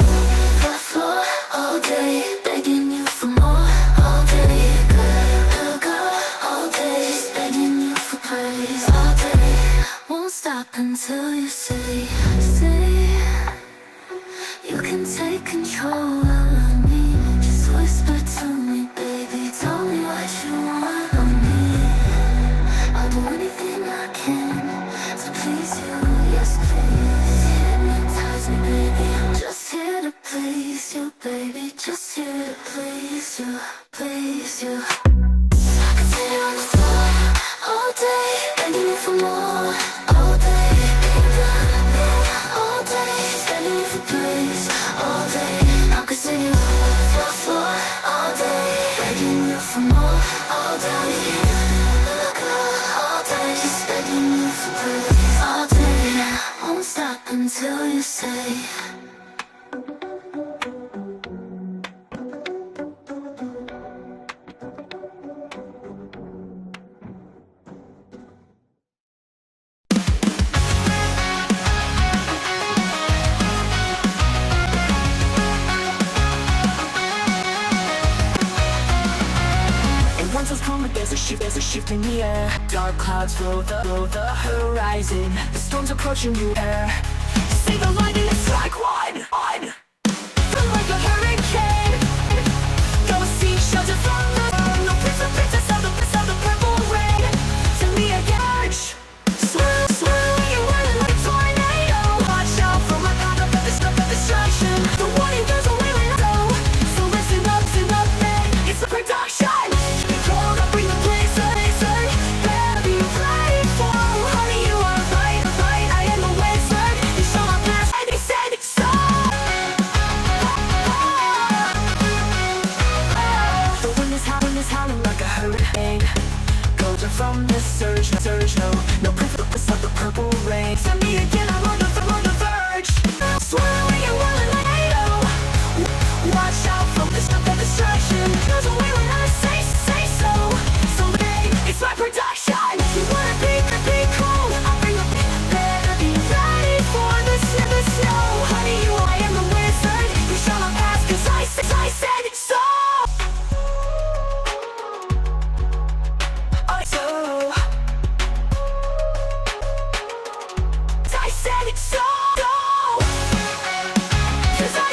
Speaker 2: the floor all day, begging you for more. All day, girl, girl. All day, just begging you for praise. All day, won't stop until you say, you can take control of me. Just whisper to me, baby. Tell me what you want of me. I'll do anything I can to please you, yes please. Hypnotize me, baby. I'm just here to please you, baby. Just here to please you, please you. I can sit on the floor all day, begging you for more. All day, baby. All day, begging you for praise. All day, I could sit
Speaker 3: there's a shift in the air. Dark clouds fill the horizon. The storm's approaching you air. See the lightning, it's like one. Feel like a hurricane. Go see shelter from the storm. No princess of the purple rain. To me again. Swirl, you run like a tornado. Watch out for my path of destruction. The warning goes away when I go. So listen up, man. It's the production. Cold up, bring the blazer. Better be ready for. Honey, you are right. I am a wizard. You saw my past and you said it's so. The wind is howling like a hurricane. Gold are from the surge, no princess of the purple rain. Send me again, I'm on the verge. Swirl when you're rolling like a watch out from the destruction. Goes away when I say so. So big, it's my production. You wanna be cool? I'll bring a better be ready for the snow. Honey, I am the wizard. You shall not pass, 'cause I said it's so. I said it's so. 'Cause I